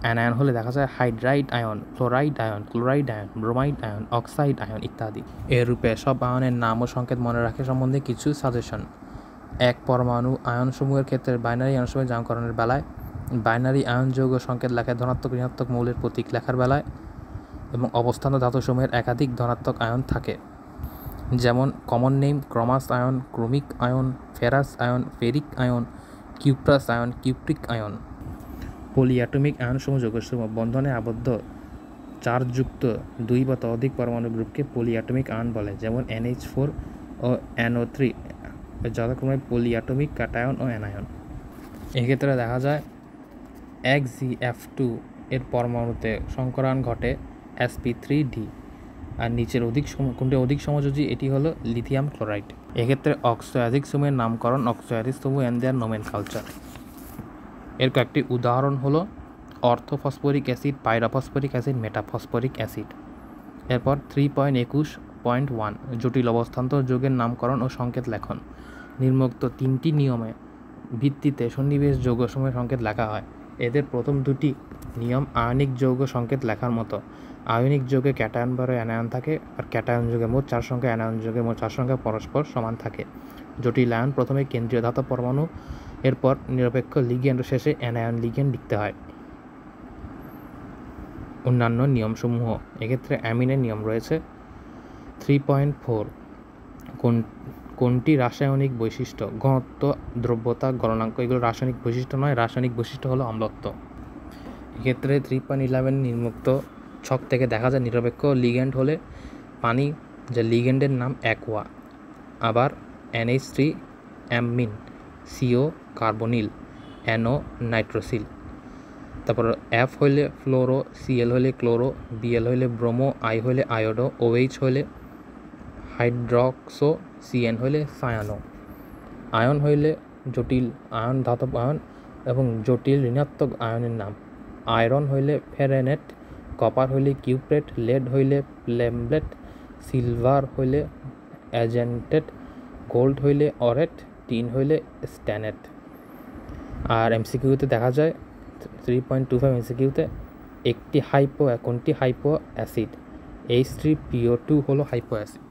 [SPEAKER 1] অ্যানায়ন হলে দেখা যায় hydride ion, fluoride ion, chloride ion, bromide ion, oxide ion ইত্যাদি। এর রূপে সব আয়নের নাম ও সংকেত মনে রাখা সম্বন্ধে কিছু সাজেশন। এক পরমাণু আয়নসমূহের ক্ষেত্রে বাইনারি আয়নসমূহের নামকরণের বেলায় বাইনারি আয়ন যৌগ সংকেত লেখায় ধনাত্মক ঋণাত্মক মৌলের প্রতীক লেখার বেলায়, এবং অবস্থান ধাতুসমূহের একাধিক ধনাত্মক আয়ন থাকে, যেমন common name chromous ion, chromic ion, ferrous ion, ferric ion, cuprous ion, cupric ion. Polyatomic আয়নসমূহ যৌগসমূহ বন্ধনে আবদ্ধ চার্জযুক্ত 2 বা ততোধিক পরমাণু গ্রুপকে পলিঅ্যাটমিক আয়ন বলে, যেমন NH4 ও NO3 যথাক্রমে পলিঅ্যাটমিক ক্যাটায়ন ও অ্যানায়ন। এক্ষেত্রে দেখা যায় XgF2 এর পরমাণুতে সংকরায়ন ঘটে sp3d, আর নিচের কোনটি অধিক সমযোজী, এটি হলো লিথিয়াম ক্লোরাইড। এক্ষেত্রে অক্সোঅ্যাজিক সমূহের নামকরণ, অক্সোঅ্যাজিক সমূহ এন্ড দেয়ার নোমেনকালচার। এর কয়েকটি উদাহরণ হলো অর্থোফসফরিক অ্যাসিড, পাইরোফসফরিক অ্যাসিড, মেটাফসফরিক অ্যাসিড। এরপর 3.21.1 জটিল অবস্থান্তর যৌগের নামকরণ ও সংকেত লেখন। নিম্নোক্ত 3টি নিয়মে ভিত্তিতে সন্নিবেশ যৌগসমূহের সংকেত লেখা হয়। এদের প্রথম 2টি নিয়ম আয়নিক যৌগ সংকেত লেখার মতো। আয়নিক যৌগে ক্যাটায়ন বড় অ্যানায়ন থাকে, আর ক্যাটায়ন যৌগে মোট 4 সংখ্যা, অ্যানায়ন যৌগে মোট 4 সংখ্যা পরস্পর সমান থাকে। জটিল আয়ন প্রথমে কেন্দ্রীয় ধাতব পরমাণু, এরপর নিরপেক্ষ লিগ্যান্ড, শেষে অ্যানায়ন লিগ্যান্ড লিখতে হয়। অন্যান্য নিয়মসমূহ, এক্ষেত্রে অ্যামিনের নিয়ম রয়েছে। 3.4 কোনটি রাসায়নিক বৈশিষ্ট্য, ঘনত্ব, দ্রব্যতা, গলনাঙ্ক, এগুলো রাসায়নিক বৈশিষ্ট্য নয়। রাসায়নিক বৈশিষ্ট্য হলো অম্লত্ব। এক্ষেত্রে 3.11 নিম্নোক্ত ছক থেকে দেখা যায় নিরপেক্ষ লিগ্যান্ড হলে পানি, যে লিগ্যান্ডের নাম অ্যাকোয়া, আবার NH3 amine, CO carbonyl, NO nitrosyl. তারপর F হইলে ফ্লোরো, Cl হইলে ক্লোরো, Bl হইলে ব্রোমো, I হইলে আয়োডো, OH হইলে হাইড্রক্সো, CN হইলে সায়ানো। আয়ন হইলে জটিল আয়ন, ধাতব আয়ন এবং জটিল ঋণাত্মক আয়নের নাম। আয়রন হইলে ফেরেনেট, কপার হইলে কিউপ্রেট, লেড হইলে প্লেমলেট, সিলভার হইলে অ্যাজেন্টেট, গোল্ড হইলে অরেট, টিন হইলে স্ট্যানেট। আর MCQতে দেখা যায় 3.25 MCQতে কোনটি হাইপো অ্যাসিড, H3PO2 হলো হাইপো অ্যাসিড।